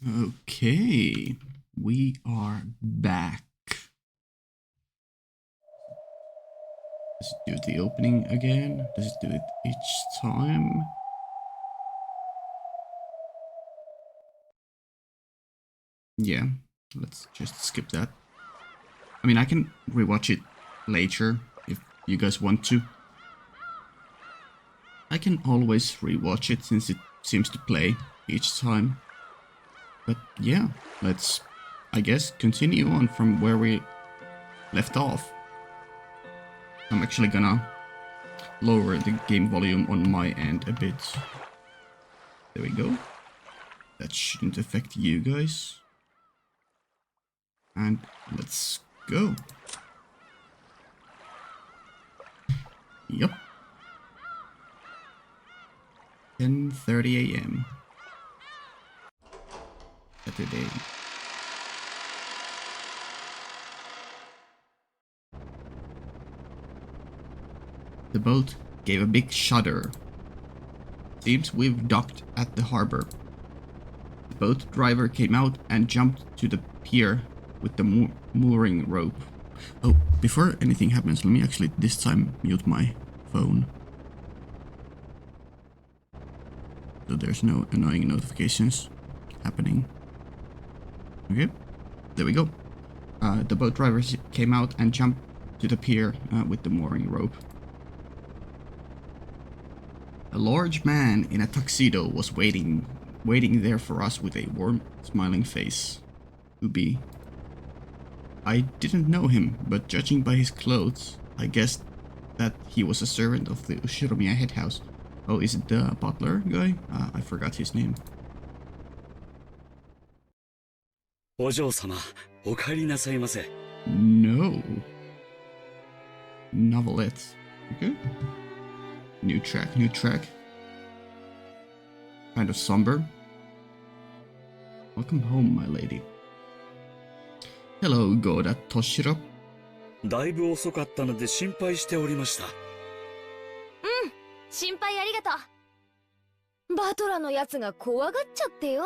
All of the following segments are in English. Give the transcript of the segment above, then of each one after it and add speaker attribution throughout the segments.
Speaker 1: Okay, we are back. Does it do the opening again? Does it do it each time? Yeah, let's just skip that. I mean, I can rewatch it later if you guys want to. I can always rewatch it since it seems to play each time. But yeah, let's, I guess, continue on from where we left off. I'm actually gonna lower the game volume on my end a bit. There we go. That shouldn't affect you guys. And let's go. Yup. 10:30 a.m. Saturday. The boat gave a big shudder. Seems we've docked at the harbor. The boat driver came out and jumped to the pier with the mooring rope. Oh, before anything happens, let me actually this time mute my phone. So there's no annoying notifications happening. Okay, there we go. The boat driver came out and jumped to the pier with the mooring rope. A large man in a tuxedo was waiting there for us with a warm, smiling face. Ubi. I didn't know him, but judging by his clothes, I guessed that he was a servant of the Ushiromiya head house. Oh, is it the butler guy? I forgot his name. No. Novelette. Okay. New track. Kind of somber. Welcome home, my lady. Hello, Goda Toshiro.
Speaker 2: だいぶ遅かったので心配しておりました。
Speaker 3: 心配ありがとう。バトラのやつが怖がっちゃってよ。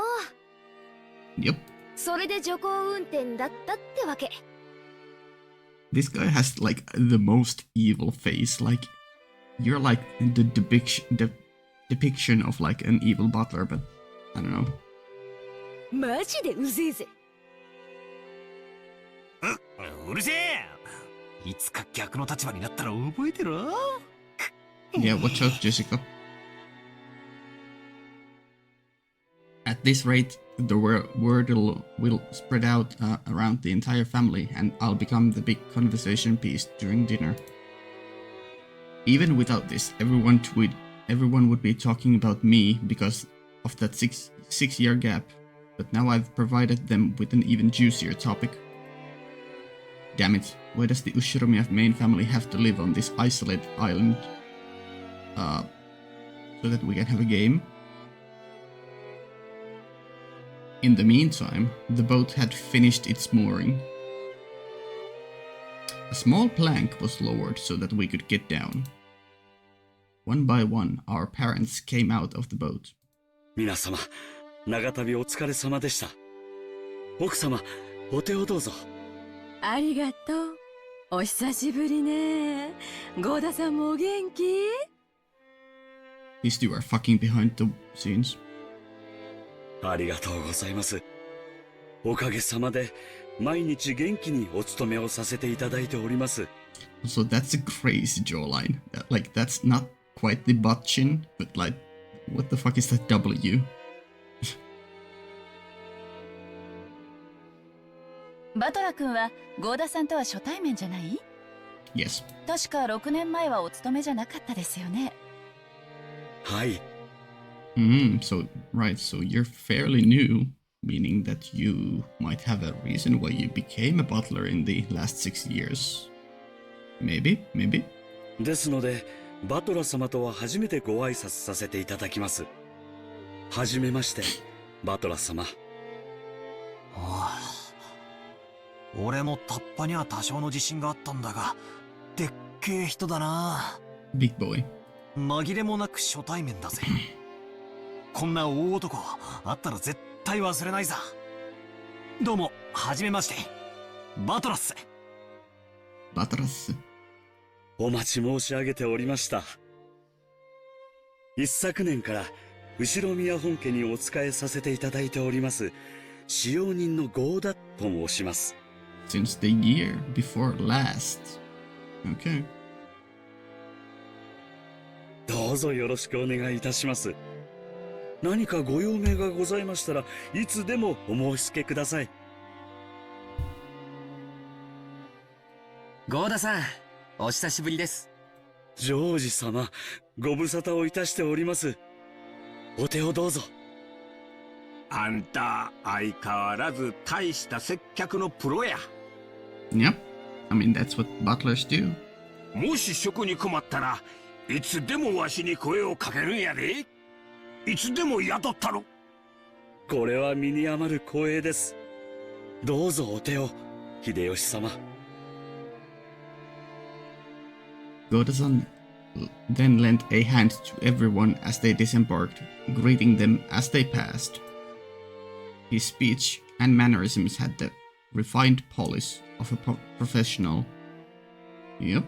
Speaker 1: Yep.
Speaker 3: それで徐行運転だったってわけ。
Speaker 1: This guy has like the most evil face. Like you're like the depiction of like an evil butler, but I don't know.
Speaker 3: マジでうぜえぜ。
Speaker 4: うるせえ。いつか逆の立場になったら覚えてろ。
Speaker 1: Yeah, watch out, Jessica. At this rate, the word will spread out around the entire family, and I'll become the big conversation piece during dinner. Even without this, everyone would be talking about me because of that six-year gap. But now I've provided them with an even juicier topic. Damn it, why does the Ushiromiya main family have to live on this isolated island? So that we can have a game. In the meantime, the boat had finished its mooring. A small plank was lowered so that we could get down. One by one, our parents came out of the boat.
Speaker 2: 皆様、長旅お疲れ様でした。奥様、お手をどうぞ。
Speaker 5: ありがとう。お久しぶりね。ゴーダさんもお元気？
Speaker 1: These two are fucking behind the scenes.
Speaker 2: ありがとうございます。おかげさまで毎日元気にお勤めをさせていただいております。
Speaker 1: So that's a crazy jawline. Like that's not quite the butt chin, but like, what the fuck is that W?
Speaker 5: バトラ君はゴーダさんとは初対面じゃない？
Speaker 1: Yes.
Speaker 5: 確か6年前はお勤めじゃなかったですよね。
Speaker 2: はい。
Speaker 1: So you're fairly new, meaning that you might have a reason why you became a butler in the last 6 years. Maybe?
Speaker 2: ですので、バトラ様とは初めてご挨拶させていただきます。はじめまして、バトラ様。
Speaker 4: 俺もタッパには多少の自信があったんだが、でっけえ人だな。
Speaker 1: Big boy.
Speaker 4: 紛れもなく初対面だぜ。こんな大男あったら絶対忘れないさ。どうも、はじめまして。バトラス。
Speaker 1: バトラス。
Speaker 2: お待ち申し上げておりました。一昨年から後ろ宮本家にお仕えさせていただいております使用人のゴーダと申します。
Speaker 1: Since the year before last. Okay.
Speaker 2: どうぞよろしくお願いいたします。何かご用命がございましたらいつでもお申し付けください。
Speaker 6: ゴーダさん、お久しぶりです。
Speaker 2: ジョージ様、ご無沙汰をいたしております。お手をどうぞ。
Speaker 7: あんた相変わらず大した接客のプロや。
Speaker 1: Yep. I mean, that's what butlers do.
Speaker 7: もし職に困ったらいつでもわしに声をかけるんやで。いつでも雇ったろ。
Speaker 2: これは身に余る光栄です。どうぞお手を、秀吉様。
Speaker 1: Godasan then lent a hand to everyone as they disembarked, greeting them as they passed. His speech and mannerisms had the refined polish of a professional. Yep.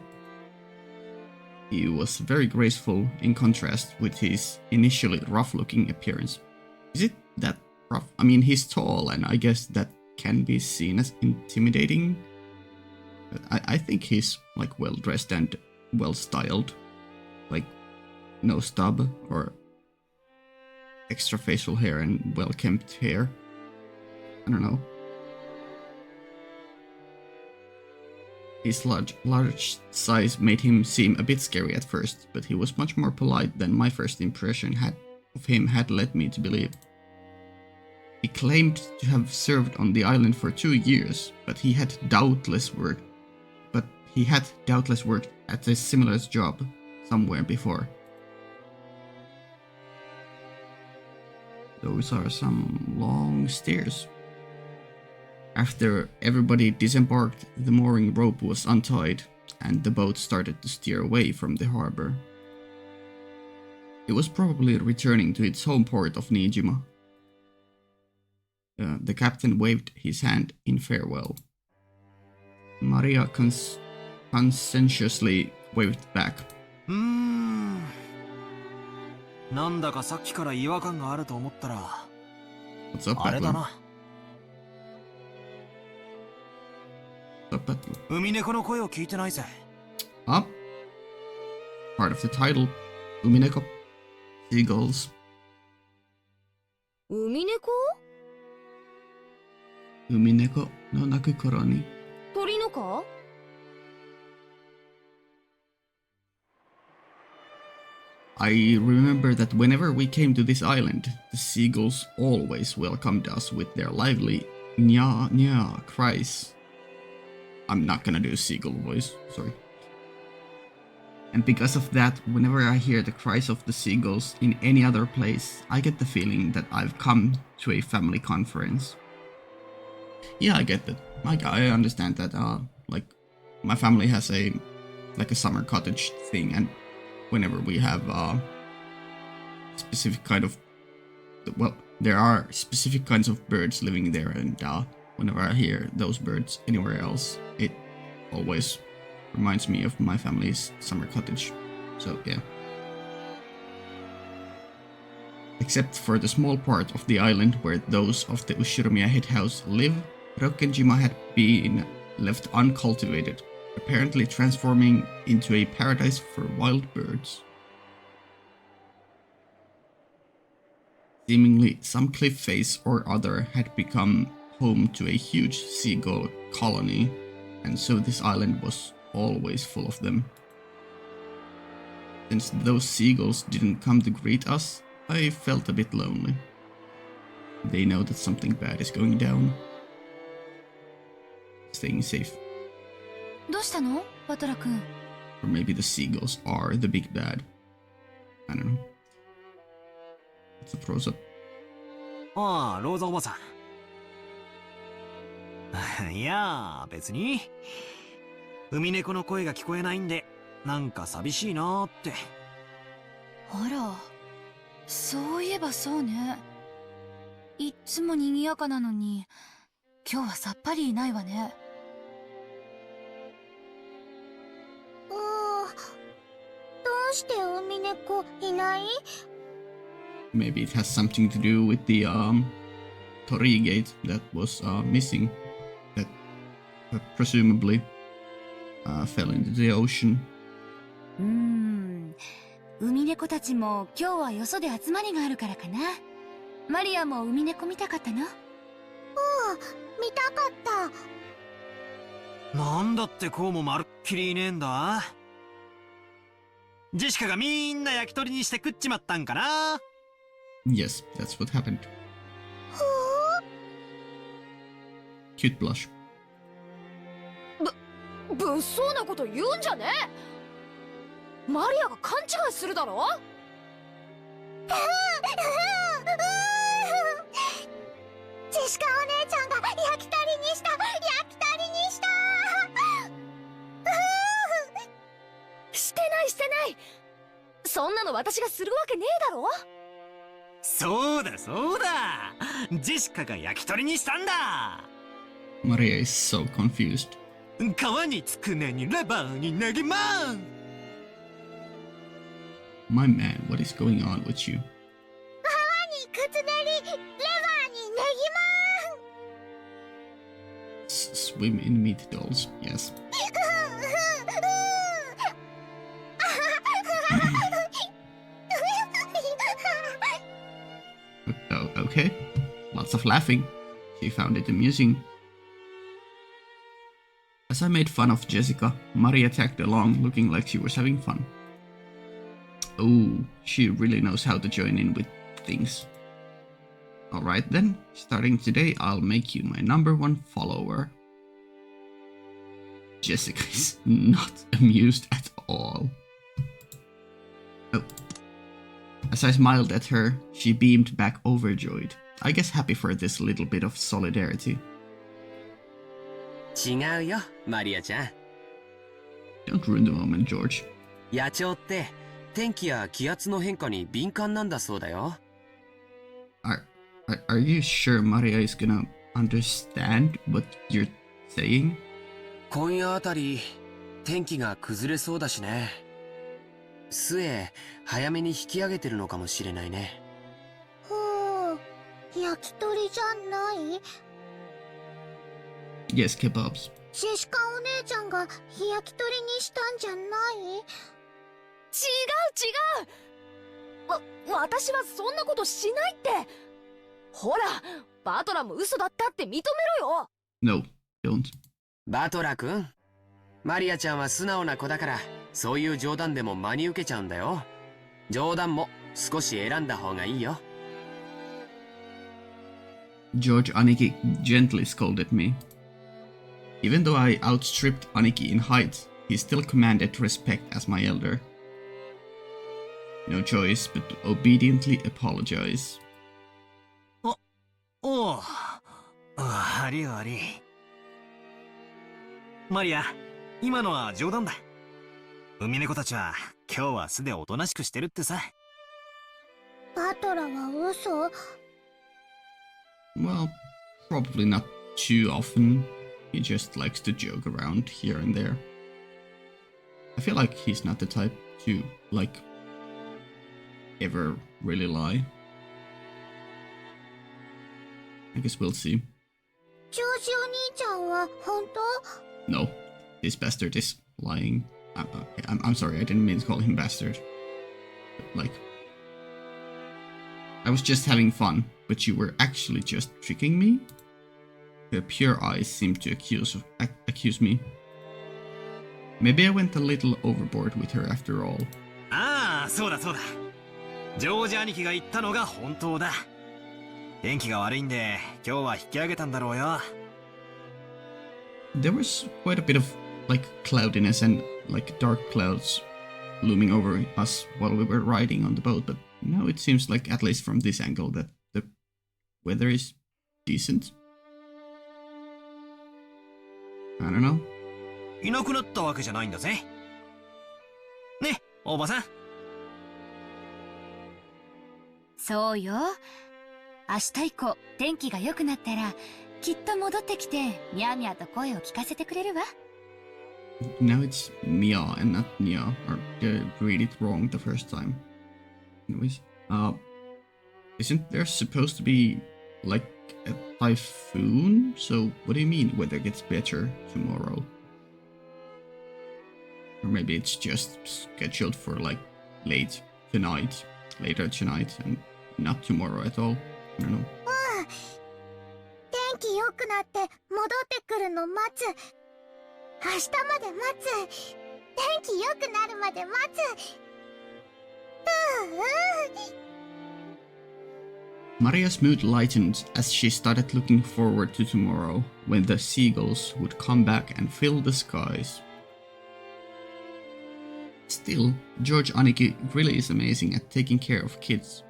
Speaker 1: He was very graceful in contrast with his initially rough-looking appearance. Is it that rough? I mean, he's tall, and I guess that can be seen as intimidating. But I think he's like well-dressed and well-styled. Like, no stub or extra facial hair and well-kempt hair. I don't know. His large size made him seem a bit scary at first, but he was much more polite than my first impression of him had led me to believe. He claimed to have served on the island for 2 years, but he had doubtless worked at a similar job somewhere before. Those are some long stairs. After everybody disembarked, the mooring rope was untied, and the boat started to steer away from the harbor. It was probably returning to its home port of Niijima. The captain waved his hand in farewell. Maria conscientiously waved back.
Speaker 4: なんだかさっきから違和感があると思ったら、
Speaker 1: What's up,
Speaker 4: あれだ
Speaker 1: Battler?
Speaker 4: な。
Speaker 1: What's up, Battler?
Speaker 4: 海猫の声を聞いてないぜ。
Speaker 1: Up. Part of the title, Umineko. Seagulls.
Speaker 3: 海猫
Speaker 1: Umineko no Naku Koro ni.
Speaker 3: 鳥のか
Speaker 1: I remember that whenever we came to this island, the seagulls always welcomed us with their lively nya nya cries. I'm not gonna do a seagull voice, sorry. And because of that, whenever I hear the cries of the seagulls in any other place, I get the feeling that I've come to a family conference. Yeah, I get that. I understand that. Like, my family has a summer cottage thing, and whenever we have specific kind of, well, there are specific kinds of birds living there, and whenever I hear those birds anywhere else, it always reminds me of my family's summer cottage. So yeah. Except for the small part of the island where those of the Ushiromiya head house live, Rokkenjima had been left uncultivated, apparently transforming into a paradise for wild birds. Seemingly, some cliff face or other had become home to a huge seagull colony, and so this island was always full of them. Since those seagulls didn't come to greet us, I felt a bit lonely. They know that something bad is going down. Staying safe.
Speaker 3: どうしたのバトラ君
Speaker 1: Or maybe the seagulls are the big bad. I don't know. What's the pros up?
Speaker 4: ああ、ローザおばさん。いやー、別に。海猫の声が聞こえないんで、なんか寂しいなーって。
Speaker 3: あらそういえばそうね
Speaker 8: いっつも賑やかなのに、今日はさっぱりいないわね。
Speaker 3: どうして海猫いない？
Speaker 1: Maybe it has something to do with the Torii gate that was missing, that presumably fell into the ocean.
Speaker 8: 海猫たちも今日はよそで集まりがあるからかな。マリアも海猫見たかったの？
Speaker 3: 見たかった。
Speaker 4: なんだってこうもまるっきりいねえんだ。ジェシカがみんな焼き鳥にして食っちまったんかな。
Speaker 1: Yes, that's what happened. Cute blush.
Speaker 3: 物騒なこと言うんじゃねえ。マリアが勘違いするだろ。ジェシカお姉ちゃんが焼き鳥にした。してない。そんなの私がするわけねえだろ。
Speaker 4: そうだそうだ、ジェシカが焼き鳥にしたんだ。
Speaker 1: Maria is so confused.
Speaker 4: 皮につくねにレバーにネギマン。
Speaker 1: My man, what is going on with you?
Speaker 3: 皮にくつねり、レバーにネギマン。
Speaker 1: Swim in meat dolls, yes. Okay, lots of laughing. She found it amusing. As I made fun of Jessica, Maria tagged along looking like she was having fun. Oh, she really knows how to join in with things. Alright then, starting today I'll make you my #1 follower. Jessica is not amused at all. Oh. As I smiled at her, she beamed back overjoyed. I guess happy for this little bit of solidarity.
Speaker 6: 違うよ、マリアちゃん。
Speaker 1: Don't ruin the moment, George.
Speaker 6: 野鳥って天気や気圧の変化に敏感なんだそうだよ。
Speaker 1: Are you sure Maria is gonna understand what you're saying?
Speaker 6: 今夜あたり天気が崩れそうだしね。末早めに引き上げてるのかもしれないね。
Speaker 3: 焼き鳥じゃない？
Speaker 1: Yes, kebabs.
Speaker 3: ジェシカお姉ちゃんが焼き鳥にしたんじゃない？違う。私はそんなことしないって。ほら、バトラも嘘だったって認めろよ。
Speaker 1: No, don't.
Speaker 6: バトラ君、マリアちゃんは素直な子だから、そういう冗談でも真に受けちゃうんだよ。冗談も少し選んだ方がいいよ。
Speaker 1: George Aniki gently scolded me. Even though I outstripped Aniki in height, he still commanded respect as my elder. No choice but to obediently apologize.
Speaker 4: おう、ありあり。マリア、今のは冗談だ。海猫たちは今日は素でおとなしくしてるってさ。
Speaker 3: バトラは嘘？
Speaker 1: Well, probably not too often. He just likes to joke around here and there. I feel like he's not the type to, like, ever really lie. I guess we'll see.
Speaker 3: ジョージお兄ちゃんは本当？
Speaker 1: No, this bastard is lying. I'm sorry, I didn't mean to call him bastard. But, like, I was just having fun, but you were actually just tricking me? Her pure eyes seemed to accuse me. Maybe I went a little overboard with her after all.
Speaker 4: ああ、そうだそうだ。ジョージ兄貴が言ったのが本当だ。天気が悪いんで今日は引き上げたんだろうよ。
Speaker 1: There was quite a bit of, like, cloudiness and, like, dark clouds looming over us while we were riding on the boat, but now it seems like, at least from this angle, that the weather is decent. I don't know.
Speaker 4: いなくなったわけじゃないんだぜ。ね、おばさん。
Speaker 8: そうよ。明日以降天気が良くなったらきっと戻ってきてミャーミャーと声を聞かせてくれるわ。
Speaker 1: Now it's Mia and not Nia, or they read it wrong the first time. Anyways, isn't there supposed to be like a typhoon? So what do you mean weather gets better tomorrow? Or maybe it's just scheduled for like later tonight, and not tomorrow at all. I don't know.
Speaker 9: 天気良くなって戻ってくるの待つ。明日まで待つ。天気良くなるまで待つ。
Speaker 1: Maria's mood lightened as she started looking forward to tomorrow, when the seagulls would come back and fill the skies. Still, George Aniki really is amazing at taking care of kids.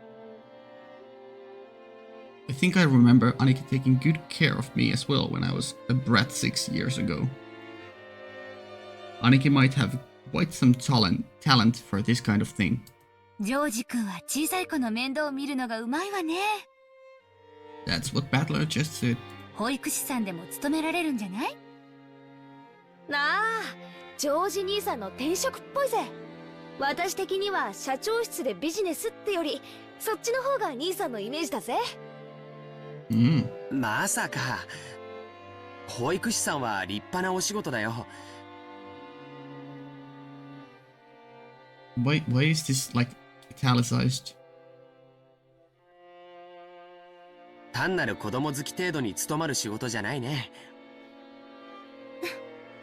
Speaker 1: I think I remember Aniki taking good care of me as well when I was a brat 6 years ago. Aniki might have quite some talent for this kind of thing.
Speaker 8: ジョージ君は小さい子の面倒を見るのがうまいわね。
Speaker 1: That's what Battler just said.
Speaker 8: 保育士さんでも務められるんじゃない？
Speaker 3: なあ、ジョージ兄さんの転職っぽいぜ。私的には社長室でビジネスってよりそっちの方が兄さんのイメージだぜ。
Speaker 6: まさか。保育士さんは立派なお仕事だよ。
Speaker 1: Why is this like italicized?
Speaker 6: 単なる子供好き程度に務まる仕事じゃないね。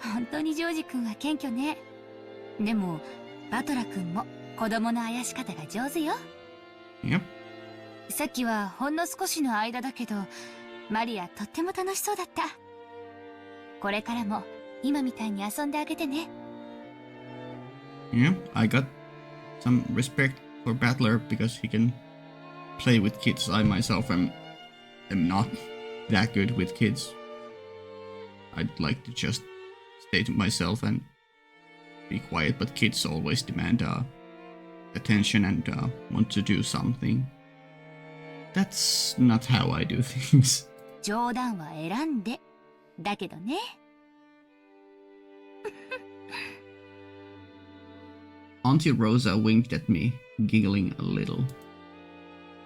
Speaker 8: 本当にジョージ君は謙虚ね。でもバトラ君も子供のあやし方が上手よ。
Speaker 1: Yep.
Speaker 8: さっきはほんの少しの間だけどマリアとっても楽しそうだった。これからも今みたいに遊んであげてね。
Speaker 1: Yeah, I got some respect for Battler because he can play with kids. I myself am not that good with kids. I'd like to just stay to myself and be quiet, but kids always demand attention and want to do something. That's not how I do things.
Speaker 8: 冗談は選んでだけどね。
Speaker 1: Auntie Rosa winked at me, giggling a little.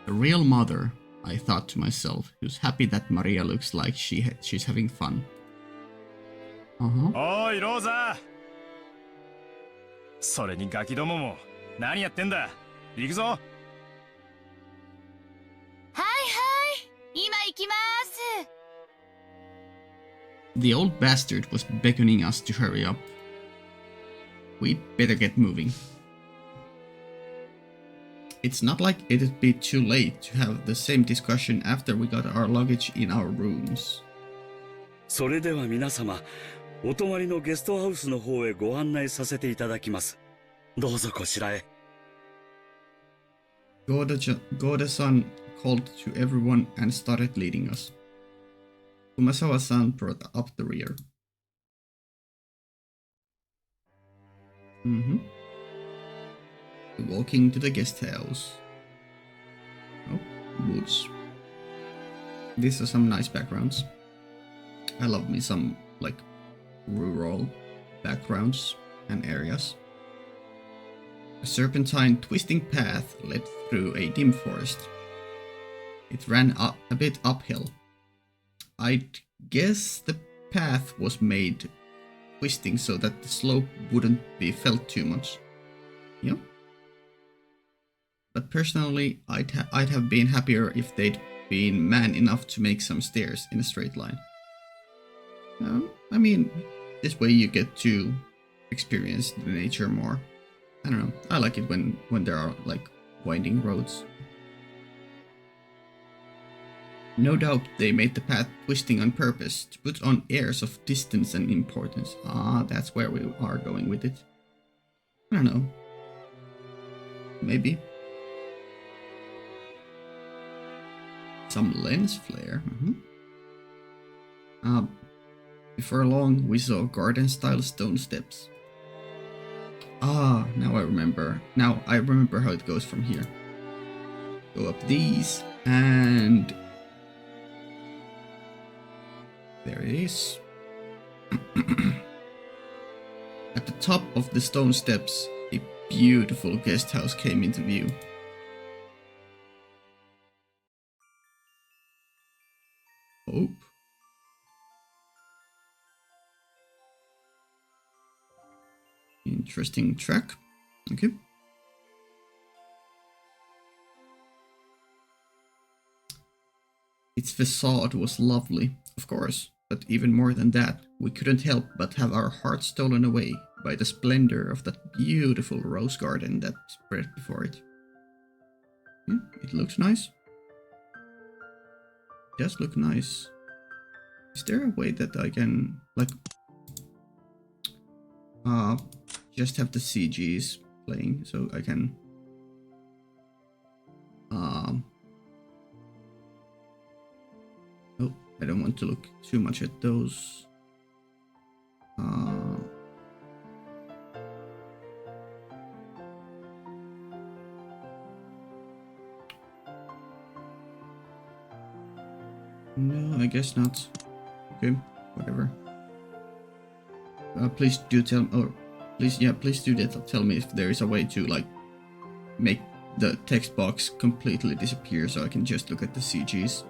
Speaker 1: The real mother, I thought to myself, who's happy that Maria looks like she's having fun. Uh-huh.
Speaker 4: おいローザ、それにガキどもも何やってんだ。行くぞ。
Speaker 8: はいはい、今行きます。
Speaker 1: The old bastard was beckoning us to hurry up. We'd better get moving. It's not like it'd be too late to have the same discussion after we got our luggage in our rooms.
Speaker 2: それでは皆様、お泊まりのゲストハウスの方へご案内させていただきます。どうぞこちらへ。
Speaker 1: Goda-san called to everyone and started leading us. Kumasawa-san brought up the rear. Walking to the guest house. Oh, woods. These are some nice backgrounds. I love me some, like, rural backgrounds and areas. A serpentine twisting path led through a dim forest. It ran up a bit uphill. I'd guess the path was made twisting so that the slope wouldn't be felt too much. Yep. But personally, I'd have been happier if they'd been man enough to make some stairs in a straight line. I mean, this way you get to experience the nature more. I don't know, I like it when there are, like, winding roads. No doubt they made the path twisting on purpose, to put on airs of distance and importance. Ah, that's where we are going with it. I don't know. Maybe. Some lens flare. Before long, we saw garden-style stone steps. Ah, now I remember. Now I remember how it goes from here. Go up these, and there it is. At the top of the stone steps, a beautiful guest house came into view. Hope. Interesting track. Okay. Its facade was lovely, of course, but even more than that, we couldn't help but have our hearts stolen away by the splendor of that beautiful rose garden that spread before it. Yeah, it looks nice. It does look nice. Is there a way that I can, like, just have the CGs playing so I can, oh, I don't want to look too much at those. No, I guess not. Okay, whatever. Please do tell, or please do that. Tell me if there is a way to, like, make the text box completely disappear so I can just look at the CGs.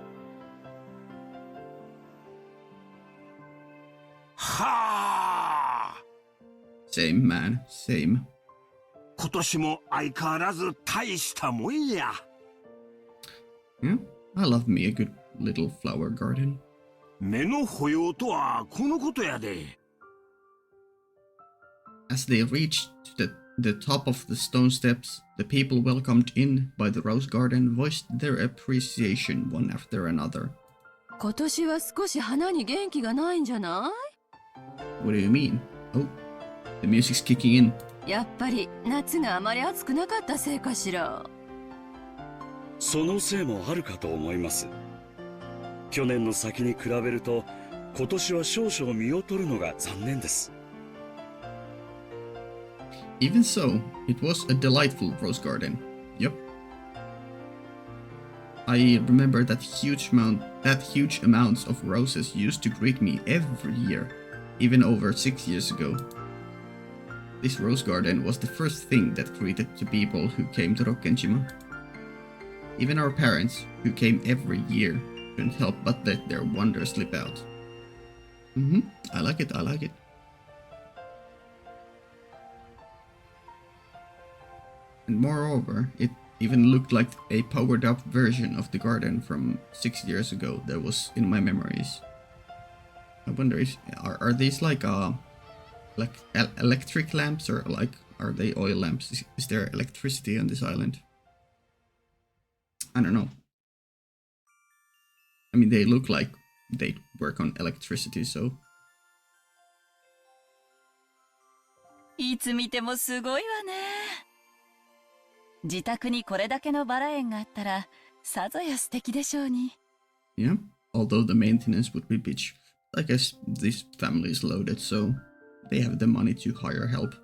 Speaker 7: Ha!
Speaker 1: Same, man, same.
Speaker 7: 今年も相変わらず大したもんや。
Speaker 1: Yeah, I love me a good little flower garden.
Speaker 7: 目の保養とはこのことやで。
Speaker 1: As they reached the top of the stone steps, the people welcomed in by the rose garden voiced their appreciation one after another.
Speaker 5: 今年は少し花に元気がないんじゃな
Speaker 1: What do you mean? Oh, the music's kicking in.
Speaker 5: いやっぱり夏があまり暑くなかったせいかしら。
Speaker 2: そのせいもあるかと思います。去年の先に比べると今年は少々見劣るのが残念です。
Speaker 1: Even so, it was a delightful rose garden. Yep. I remember that huge amounts of roses used to greet me every year, even over 6 years ago. This rose garden was the first thing that greeted the people who came to Rokkenjima. Even our parents, who came every year, couldn't help but let their wonder slip out. I like it, I like it. And moreover, it even looked like a powered up version of the garden from 6 years ago that was in my memories. I wonder if are these like electric lamps, or like are they oil lamps? Is there electricity on this island? I don't know. I mean, they look like they work on electricity, so.
Speaker 10: いつ見てもすごいわね。自宅にこれだけのバラ園があったらさぞや素敵でしょうに。
Speaker 1: Yeah, although the maintenance would be bitch. I guess this family is loaded, so they have the money to hire help.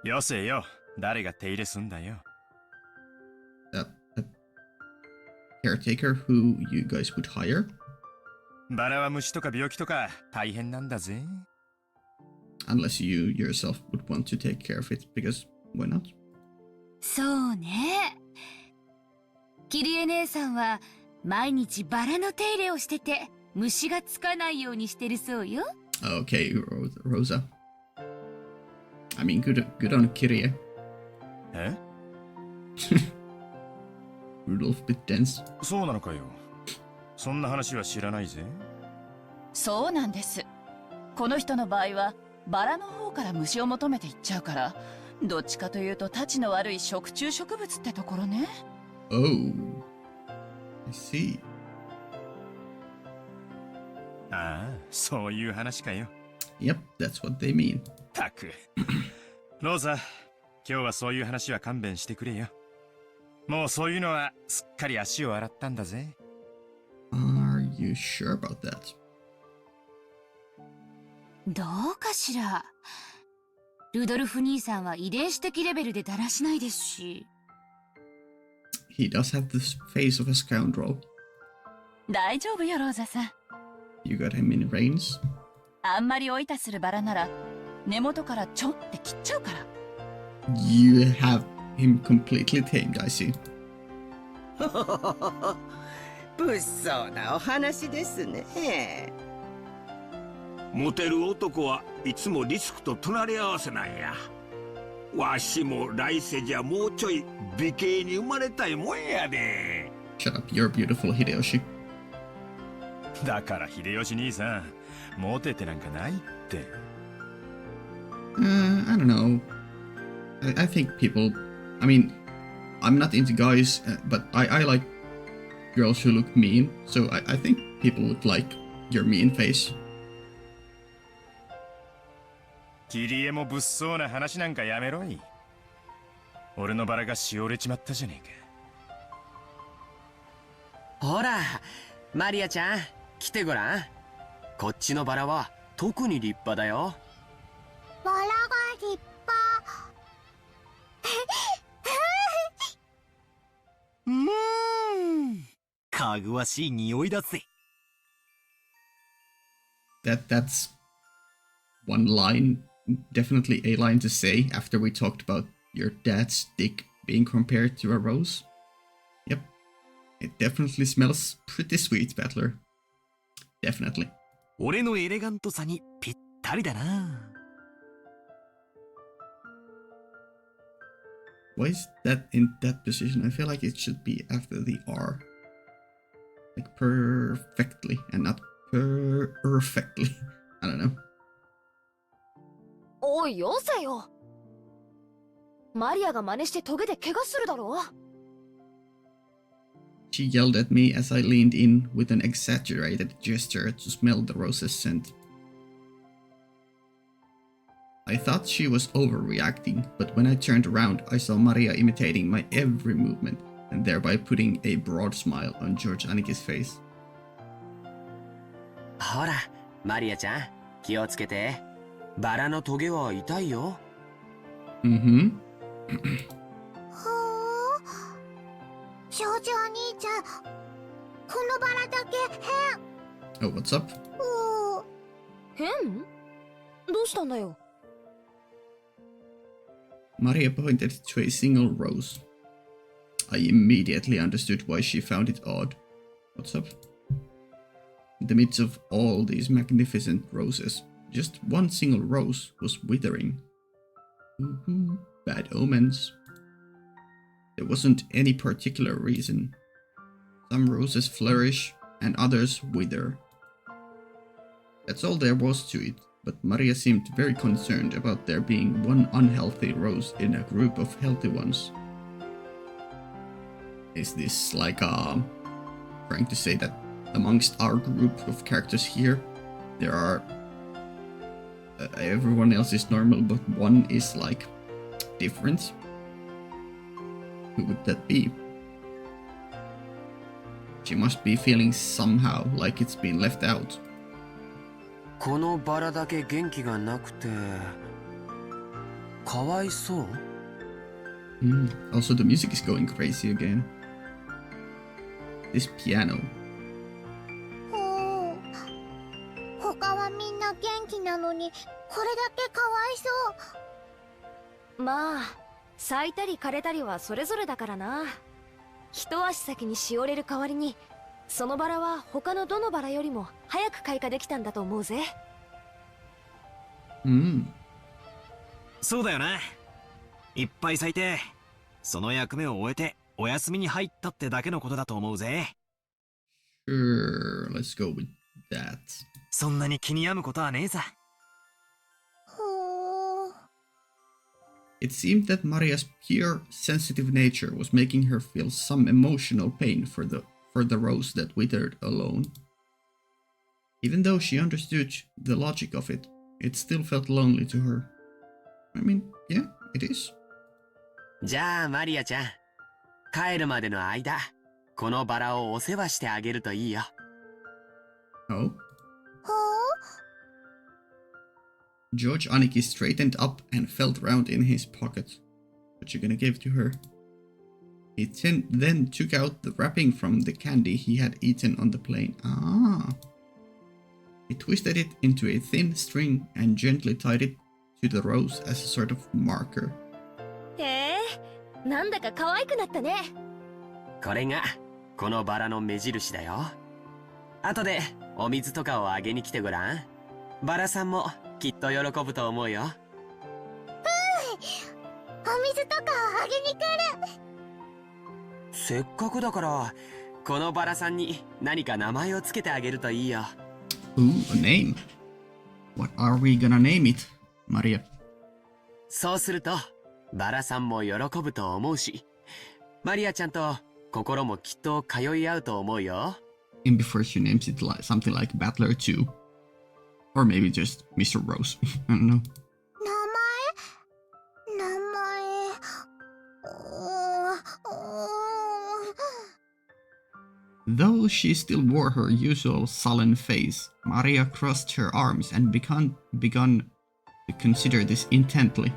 Speaker 4: よせよ、誰が手入れすんだよ。
Speaker 1: A caretaker who you guys would hire?
Speaker 4: バラは虫とか病気とか大変なんだぜ。
Speaker 1: Unless you yourself would want to take care of it, because why not?
Speaker 8: そうね。キリエ姉さんは毎日バラの手入れをしてて虫がつかないようにしてるそうよ。
Speaker 1: Okay, Rosa. I mean, good on Kirie.
Speaker 4: え
Speaker 1: Rudolph bit dense.
Speaker 4: そうなのかよ。そんな話は知らないぜ。
Speaker 10: そうなんです。この人の場合はバラの方から虫を求めていっちゃうから、どっちかというとたちの悪い食虫植物ってところね。
Speaker 1: Oh, I see.
Speaker 4: ああ、そういう話かよ。
Speaker 1: Yep, that's what they mean.
Speaker 4: たく。ローザ、今日はそういう話は勘弁してくれよ。もうそういうのはすっかり足を洗ったんだぜ。
Speaker 1: Are you sure about that?
Speaker 8: どうかしら。ルドルフ兄さんは遺伝子的レベルでだらしないですし。
Speaker 1: he does have the face of a scoundrel.
Speaker 10: 大丈夫よ、ローザさん。
Speaker 1: You got him in reins?
Speaker 10: あんまりおいたするバラなら、根元からちょんって切っちゃうから。
Speaker 1: You have him completely tamed, I see.
Speaker 11: 物騒なお話ですね。
Speaker 7: モテる男はいつもリスクと隣り合わせなんや。わしも来世じゃもうちょい美形に生まれたいもんやで。
Speaker 1: Shut up, you're beautiful, Hideyoshi.
Speaker 4: だから秀吉兄さん、モテてなんかないって。
Speaker 1: I don't know. I think people... I mean, I'm not into guys, but I like girls who look mean, so I think people would like your mean face.
Speaker 4: キリエも物騒な話なんかやめろい。俺のバラがしおれちまったじゃねえか。
Speaker 6: ほら、マリアちゃん、来てごらん。こっちのバラは特に立派だよ。
Speaker 9: バラが立派。
Speaker 4: かぐわしい匂いだぜ。
Speaker 1: That's one line, definitely a line to say after we talked about your dad's dick being compared to a rose. Yep, it definitely smells pretty sweet, Battler. Definitely.
Speaker 4: 俺のエレガントさにぴったりだな。
Speaker 1: Why is that in that position? I feel like it should be after the R. Like perfectly and not perfectly. I don't know.
Speaker 3: おい、よせよ。マリアが真似してトゲで怪我するだろ。
Speaker 1: She yelled at me as I leaned in with an exaggerated gesture to smell the rose's scent. I thought she was overreacting, but when I turned around, I saw Maria imitating my every movement and thereby putting a broad smile on George Aniki's face.
Speaker 6: ほら、マリアちゃん、気をつけて。バラのトゲは痛いよ。
Speaker 1: Mm-hmm.
Speaker 9: 少女お兄ちゃん、このバラだけ変。
Speaker 1: Oh, what's up?
Speaker 3: 変？どうしたんだよ。
Speaker 1: Maria pointed to a single rose. I immediately understood why she found it odd. What's up? In the midst of all these magnificent roses, just one single rose was withering. Bad omens. There wasn't any particular reason. Some roses flourish and others wither. That's all there was to it, but Maria seemed very concerned about there being one unhealthy rose in a group of healthy ones. Is this like trying to say that amongst our group of characters here, there are everyone else is normal, but one is like different? Who would that be? She must be feeling somehow like it's been left out.
Speaker 6: このバラだけ元気がなくて、かわいそう。
Speaker 1: Also, the music is going crazy again. This piano.
Speaker 9: 他はみんな元気なのに、これだけかわいそう。
Speaker 3: まあ、咲いたり枯れたりはそれぞれだからな。一足先にしおれる代わりに、そのバラは他のどのバラよりも早く開花できたんだと思うぜ。
Speaker 4: そうだよな。いっぱい咲いて、その役目を終えてお休みに入ったってだけのことだと思うぜ。
Speaker 1: Sure, let's go with that.
Speaker 4: そんなに気に病むことはねえさ。
Speaker 1: It seemed that Maria's pure, sensitive nature was making her feel some emotional pain for the rose that withered alone. Even though she understood the logic of it, it still felt lonely to her. I mean, yeah, it is.
Speaker 6: じゃあマリアちゃん、帰るまでの間、このバラをお世話してあげるといいよ。
Speaker 1: Oh? George Aniki straightened up and felt round in his pocket. What you gonna give to her? It then took out the wrapping from the candy he had eaten on the plane. Ah. He twisted it into a thin string and gently tied it to the rose as a sort of marker.
Speaker 3: へえ、なんだか可愛くなったね。
Speaker 6: これがこのバラの目印だよ。後でお水とかをあげに来てごらん。バラさんもきっと喜ぶと思うよ。
Speaker 9: お水とかをあげに来る。
Speaker 6: せっかくだからこのバラさんに何か名前をつけてあげるといいよ。
Speaker 1: Ooh, a name. What are we gonna name it, Maria?
Speaker 6: そうするとバラさんも喜ぶと思うし、マリアちゃんと心もきっと通い合うと思うよ。
Speaker 1: And before she names it like something like Battler 2. Or maybe just Mr. Rose. I don't know.
Speaker 9: 名前。
Speaker 1: Though she still wore her usual sullen face, Maria crossed her arms and begun to consider this intently.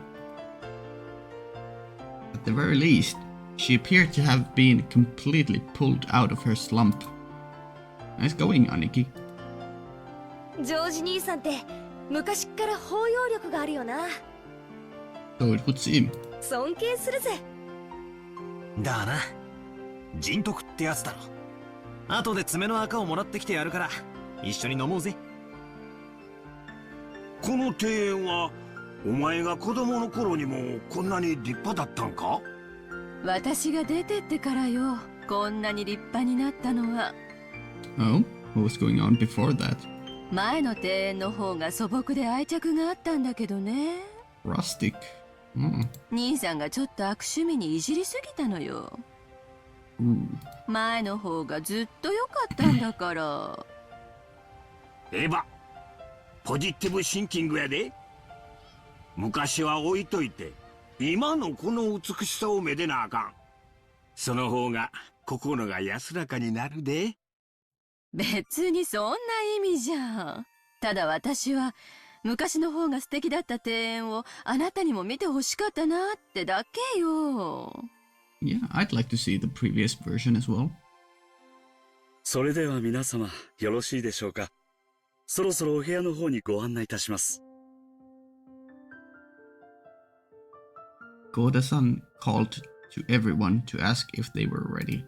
Speaker 1: At the very least, she appeared to have been completely pulled out of her slump. Nice going, Aniki.
Speaker 3: ジョージ兄さんって昔っから包容力があるよな。
Speaker 1: So it would seem.
Speaker 3: 尊敬するぜ。
Speaker 4: だな。人徳ってやつだろ。後で爪の赤をもらってきてやるから一緒に飲もうぜ。
Speaker 7: この庭園はお前が子供の頃にもこんなに立派だったんか？
Speaker 5: 私が出てってからよ、こんなに立派になったのは。
Speaker 1: Oh? What was going on before that?
Speaker 5: 前の庭園の方が素朴で愛着があったんだけどね。
Speaker 1: Rustic.
Speaker 5: 兄さんがちょっと悪趣味にいじりすぎたのよ。前の方がずっと良かったんだから。
Speaker 7: エヴァ、ポジティブシンキングやで。昔は置いといて今のこの美しさをめでなあかん。その方が心が安らかになるで。
Speaker 5: 別にそんな意味じゃん。ただ私は昔の方が素敵だった庭園をあなたにも見てほしかったなってだけよ。
Speaker 1: Yeah, I'd like to see the previous version as well.
Speaker 2: それでは皆様よろしいでしょうか。そろそろお部屋の方にご案内いたします。
Speaker 1: Goda-san called to everyone to ask if they were ready.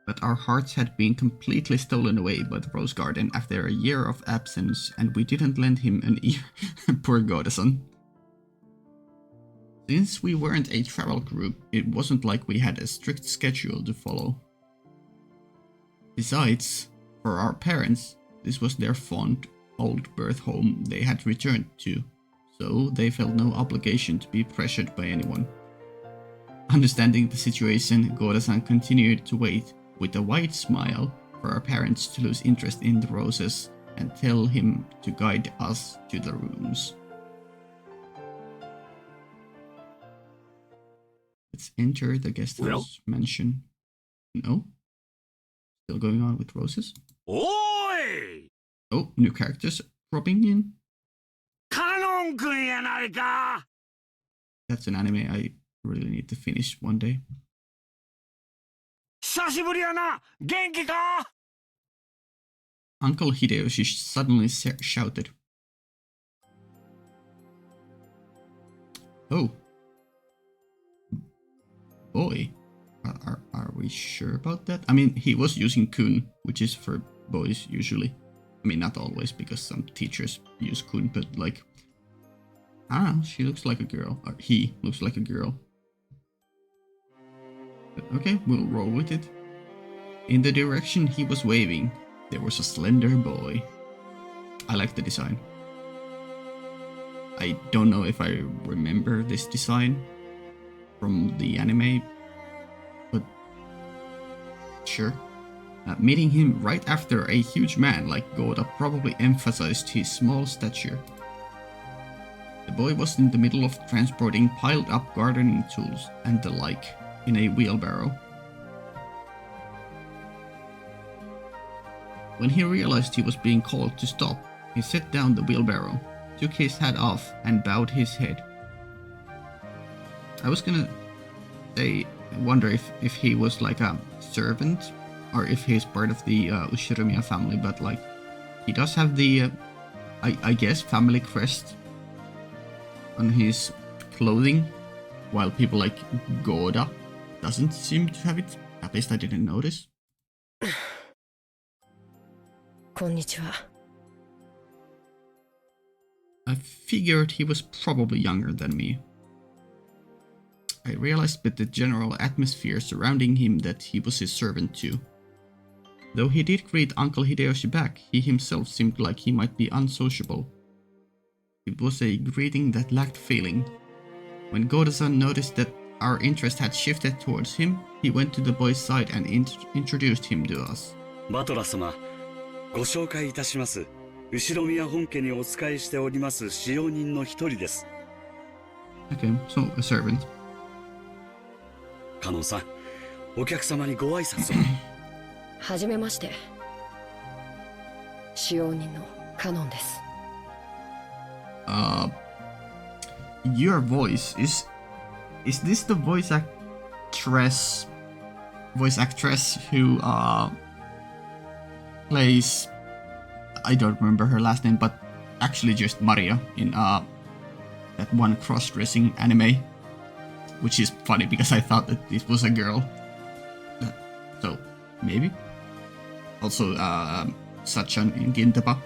Speaker 1: But our hearts had been completely stolen away by the Rose Garden after a year of absence, and we didn't lend him an ear. Poor Goda-san. Since we weren't a travel group, it wasn't like we had a strict schedule to follow. Besides, for our parents, this was their fond, old birth home they had returned to, so they felt no obligation to be pressured by anyone. Understanding the situation, Goda-san continued to wait with a wide smile for our parents to lose interest in the roses and tell him to guide us to the rooms. Let's enter the guest house mansion. No? Still going on with roses?
Speaker 7: Oi!
Speaker 1: Oh, new characters dropping in.
Speaker 7: Kanon-kunやないか!
Speaker 1: That's an anime I really need to finish one day.
Speaker 7: 久しぶりやな! 元気か?
Speaker 1: Uncle Hideyoshi suddenly shouted. Oh. Boy. Are we sure about that? I mean, he was using kun, which is for boys usually. I mean, not always, because some teachers use kun, but like... I don't know, she looks like a girl. Or he looks like a girl. But okay, we'll roll with it. In the direction he was waving, there was a slender boy. I like the design. I don't know if I remember this design from the anime, but sure. Meeting him right after a huge man like Goda probably emphasized his small stature. The boy was in the middle of transporting piled up gardening tools and the like in a wheelbarrow. When he realized he was being called to stop, he set down the wheelbarrow, took his hat off, and bowed his head. I was gonna say I wonder if he was like a servant or if he's part of the Ushiromiya family, but like he does have the I guess family crest on his clothing, while people like Goda doesn't seem to have it. At least I didn't notice.
Speaker 12: こんにちは。
Speaker 1: I figured he was probably younger than me. I realized with the general atmosphere surrounding him that he was his servant too. Though he did greet Uncle Hideyoshi back, he himself seemed like he might be unsociable. It was a greeting that lacked feeling. When Goda-san noticed that our interest had shifted towards him, he went to the boy's side and introduced him to us.
Speaker 2: バトラ様、ご紹介いたします。後宮本家にお仕えしております使用人の一人です。
Speaker 1: Okay, so a servant.
Speaker 2: カノンさん、お客様にご挨拶を。
Speaker 12: はじめまして。使用人のカノンです。
Speaker 1: Your voice is this the voice actress who plays, I don't remember her last name, but actually just Maria in that one cross-dressing anime, which is funny because I thought that this was a girl. So maybe also Sachan in Gintama.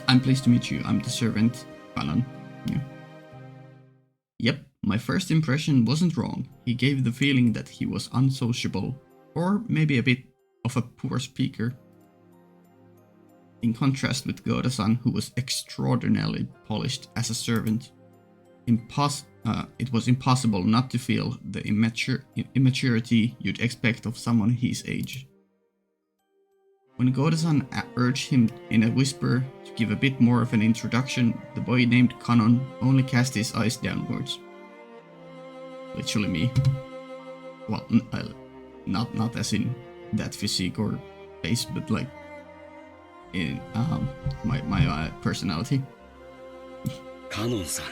Speaker 1: I'm pleased to meet you. I'm the servant, Kanon. Yeah. Yep, my first impression wasn't wrong. He gave the feeling that he was unsociable, or maybe a bit of a poor speaker. In contrast with Goda-san, who was extraordinarily polished as a servant. It was impossible not to feel the immaturity you'd expect of someone his age. When Goda-san urged him in a whisper to give a bit more of an introduction, the boy named Kanon only cast his eyes downwards. Literally me. Well, not as in that physique or face, but like in my personality.
Speaker 2: カノンさ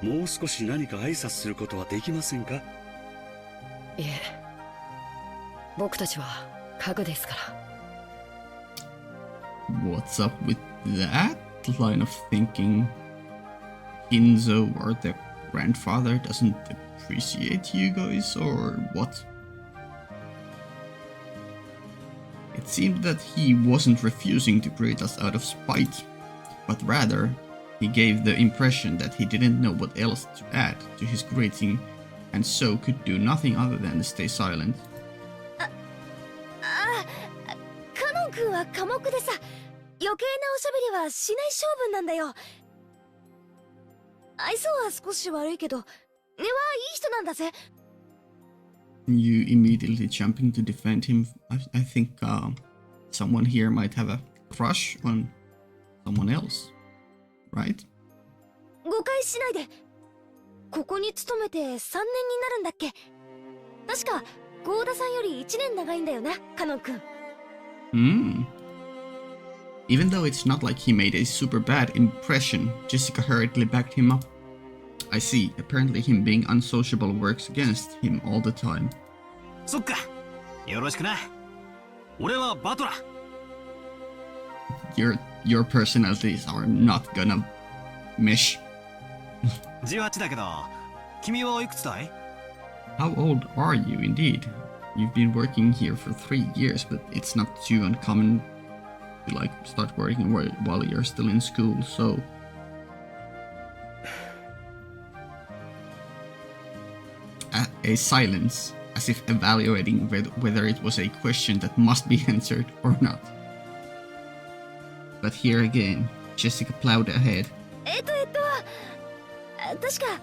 Speaker 2: ん、もう少し何か挨拶することはできませんか？
Speaker 12: いえ、僕たちは家具ですから。
Speaker 1: What's up with that line of thinking? Hinzo or the grandfather doesn't appreciate you guys, or what? It seemed that he wasn't refusing to greet us out of spite, but rather he gave the impression that he didn't know what else to add to his greeting, and so could do nothing other than stay silent.
Speaker 3: カノン君は寡黙でさ、余計なおしゃべりはしない性分なんだよ。愛想は少し悪いけど、根はいい人なんだぜ。
Speaker 1: You immediately jumping to defend him. I think someone here might have a crush on someone else, right?
Speaker 3: 誤解しないで。ここに勤めて3年になるんだっけ。確かゴーダさんより1年長いんだよな、カノン君。
Speaker 1: Even though it's not like he made a super bad impression, Jessica hurriedly backed him up. I see, apparently him being unsociable works against him all the time.
Speaker 4: そっか、よろしくな。俺はバトラ。
Speaker 1: Your personalities are not gonna mesh.
Speaker 4: 18だけど、君はいくつだい？
Speaker 1: How old are you indeed? You've been working here for 3 years, but it's not too uncommon to like start working while you're still in school, so... A silence, as if evaluating whether it was a question that must be answered or not. But here again, Jessica plowed ahead.
Speaker 3: 確か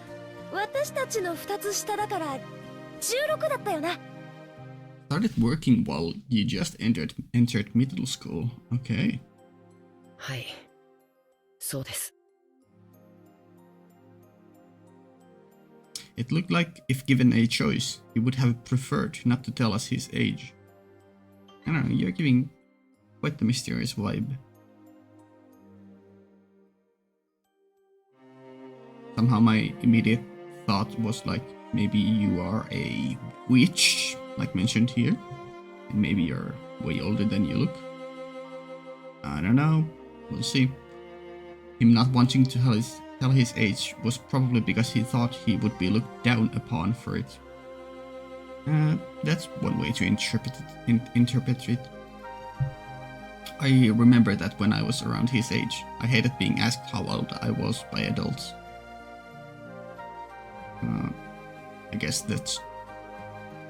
Speaker 3: 私たちの2つ下だから16だったよな。
Speaker 1: Started working while you just entered middle school. Okay.
Speaker 12: はい、そうです。
Speaker 1: It looked like if given a choice, he would have preferred not to tell us his age. I don't know, you're giving quite the mysterious vibe. Somehow my immediate thought was like, maybe you are a witch, like mentioned here, and maybe you're way older than you look. I don't know. We'll see. Him not wanting to tell his age was probably because he thought he would be looked down upon for it. That's one way to interpret it. I remember that when I was around his age, I hated being asked how old I was by adults. I guess that's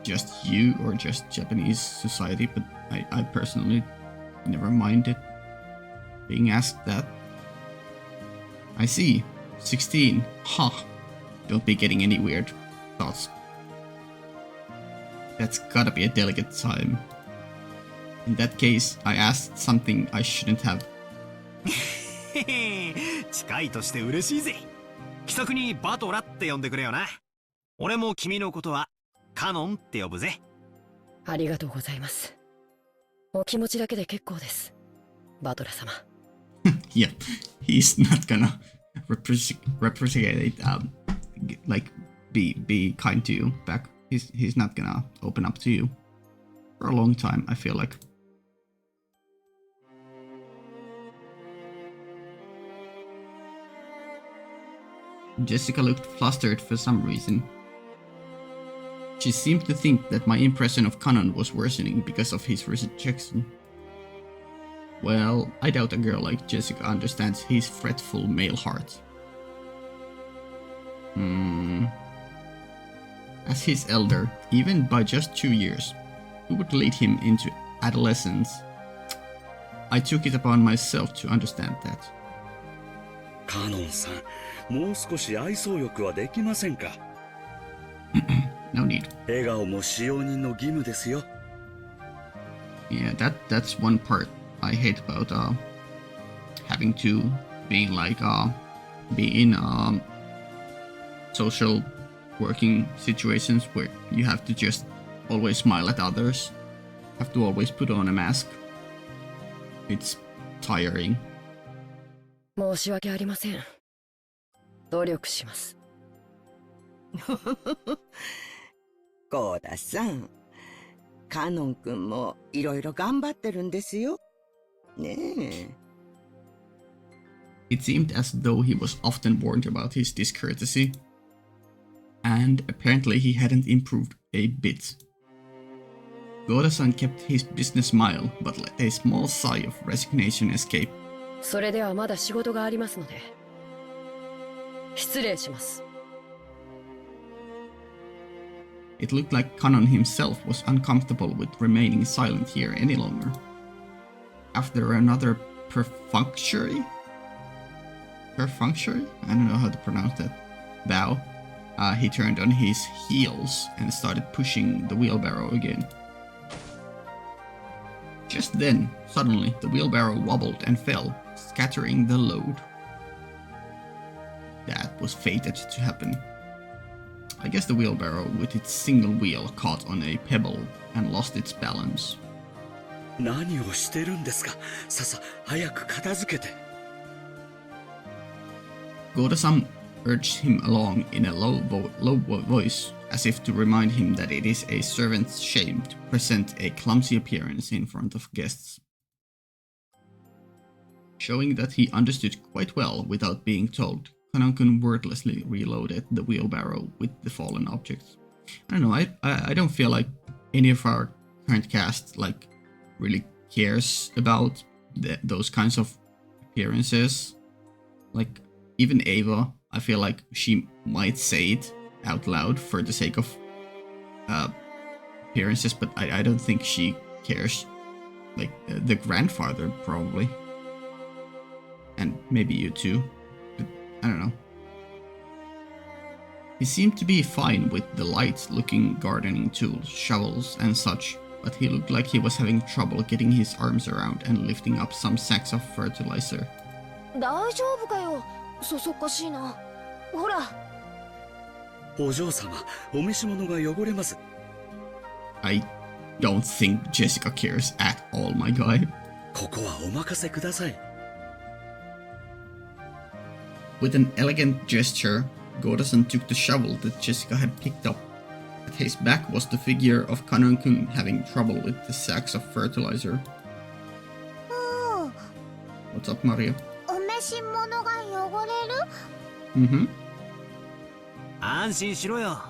Speaker 1: just you or just Japanese society, but I personally never minded being asked that. I see. 16. Huh. Don't be getting any weird thoughts. That's gotta be a delicate time. In that case, I asked something I shouldn't have.
Speaker 4: 近いとして嬉しいぜ。気さくにバトラって呼んでくれよな。俺も君のことはカノンって呼ぶぜ。
Speaker 12: ありがとうございます。お気持ちだけで結構です。バトラ様。
Speaker 1: Yeah, he's not gonna reciprocate, like be kind to you back. He's not gonna open up to you for a long time, I feel like. Jessica looked flustered for some reason. She seemed to think that my impression of Kanon was worsening because of his rejection. Well, I doubt a girl like Jessica understands his fretful male heart. As his elder, even by just 2 years, who would lead him into adolescence? I took it upon myself to understand that.
Speaker 2: カノンさん、もう少し愛想よくはできませんか？
Speaker 1: No need.
Speaker 2: 笑顔も使用人の義務ですよ。
Speaker 1: Yeah, that's one part I hate about having to be in social working situations where you have to just always smile at others, have to always put on a mask. It's tiring.
Speaker 12: 申し訳ありません。努力します。
Speaker 11: コーダさん、カノン君もいろいろ頑張ってるんですよ。ねえ。
Speaker 1: It seemed as though he was often warned about his discourtesy, and apparently he hadn't improved a bit. Goda-san kept his business smile, but let a small sigh of resignation escape.
Speaker 12: それではまだ仕事がありますので、失礼します。
Speaker 1: It looked like Kanon himself was uncomfortable with remaining silent here any longer. After another perfunctory? I don't know how to pronounce that. Bow. He turned on his heels and started pushing the wheelbarrow again. Just then, suddenly, the wheelbarrow wobbled and fell, scattering the load. That was fated to happen. I guess the wheelbarrow with its single wheel caught on a pebble and lost its balance.
Speaker 2: 何をしてるんですか？早く片付けて。
Speaker 1: Goda-san urged him along in a low voice, as if to remind him that it is a servant's shame to present a clumsy appearance in front of guests. Showing that he understood quite well without being told, Kanon-kun wordlessly reloaded the wheelbarrow with the fallen objects. I don't know, I don't feel like any of our current cast really cares about those kinds of appearances. Like, even Ava, I feel like she might say it out loud for the sake of appearances, but I don't think she cares. Like, the grandfather, probably. And maybe you too. But I don't know. He seemed to be fine with the light-looking gardening tools, shovels and such, but he looked like he was having trouble getting his arms around and lifting up some sacks of fertilizer.
Speaker 3: 大丈夫かよ。そそっかしいな。ほら。
Speaker 2: お嬢様、お召し物が汚れます。
Speaker 1: I don't think Jessica cares at all, my guy.
Speaker 2: ここはお任せください。
Speaker 1: With an elegant gesture, Goda-san took the shovel that Jessica had picked up. At his back was the figure of Kanon-kun having trouble with the sacks of fertilizer. What's up, Maria?
Speaker 9: お召し物が汚れる
Speaker 1: Mm-hmm.
Speaker 4: 安心しろよ。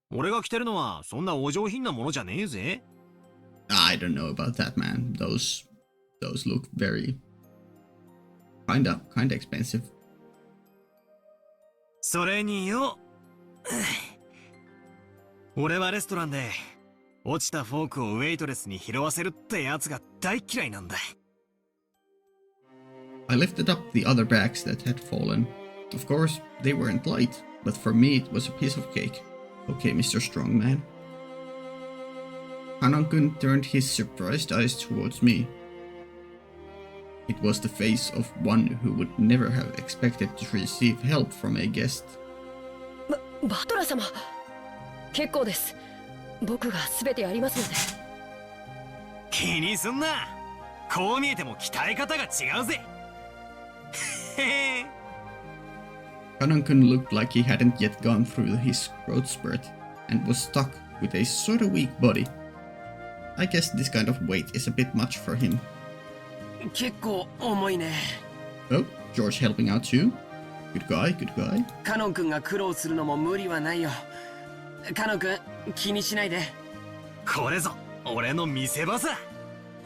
Speaker 4: 俺が着てるのはそんなお上品なものじゃねえぜ。
Speaker 1: I don't know about that, man. Those look very kinda expensive.
Speaker 4: それによ。俺はレストランで落ちたフォークをウェイトレスに拾わせるってやつが大嫌いなんだ。
Speaker 1: I lifted up the other bags that had fallen. Of course, they weren't light, but for me it was a piece of cake. Okay, Mr. Strongman. Kanon-kun turned his surprised eyes towards me. It was the face of one who would never have expected to receive help from a guest.
Speaker 12: バトラー様、結構です。僕が全てやりますので。
Speaker 4: 気にすんな。こう見えても鍛え方が違うぜ。
Speaker 1: Kanon-kun looked like he hadn't yet gone through his growth spurt and was stuck with a sort of weak body. I guess this kind of weight is a bit much for him.
Speaker 6: 結構重いね。
Speaker 1: Oh, George helping out too? Good guy, good guy.
Speaker 6: カノン君が苦労するのも無理はないよ。カノン君、気にしないで。
Speaker 4: これぞ俺の見せ場さ。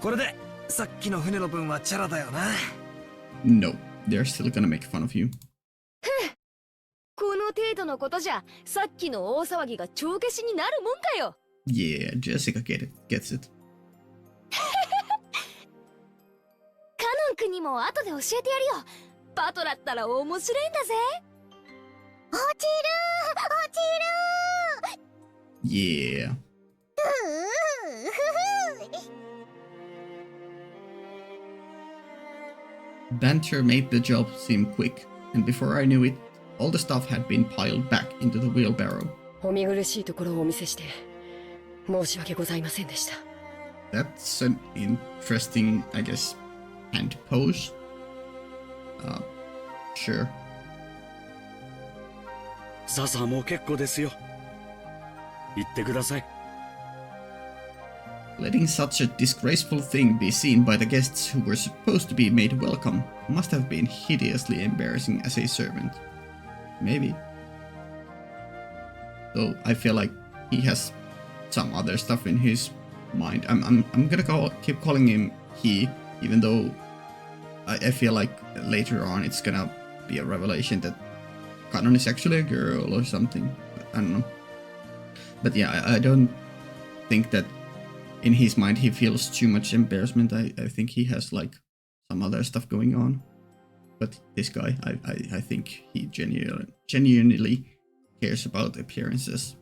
Speaker 4: これでさっきの船の分はチャラだよな。
Speaker 1: No, they're still gonna make fun of you.
Speaker 3: この程度のことじゃさっきの大騒ぎが帳消しになるもんかよ。
Speaker 1: Yeah, Jessica gets it.
Speaker 3: カノン君にも後で教えてやるよ。バトラったら面白いんだぜ。
Speaker 9: 落ちる
Speaker 1: Yeah. Banter made the job seem quick, and before I knew it, all the stuff had been piled back into the wheelbarrow.
Speaker 12: お見苦しいところをお見せして申し訳ございませんでした。
Speaker 1: That's an interesting, I guess, hand pose. Sure.
Speaker 2: さあもう結構ですよ。言ってください。
Speaker 1: Letting such a disgraceful thing be seen by the guests who were supposed to be made welcome must have been hideously embarrassing as a servant. Maybe. Though I feel like he has some other stuff in his mind. I'm gonna keep calling him he, even though I feel like later on it's gonna be a revelation that Kanon is actually a girl or something. I don't know. But yeah, I don't think that in his mind he feels too much embarrassment. I think he has like some other stuff going on. But this guy, I think he genuinely cares about appearances.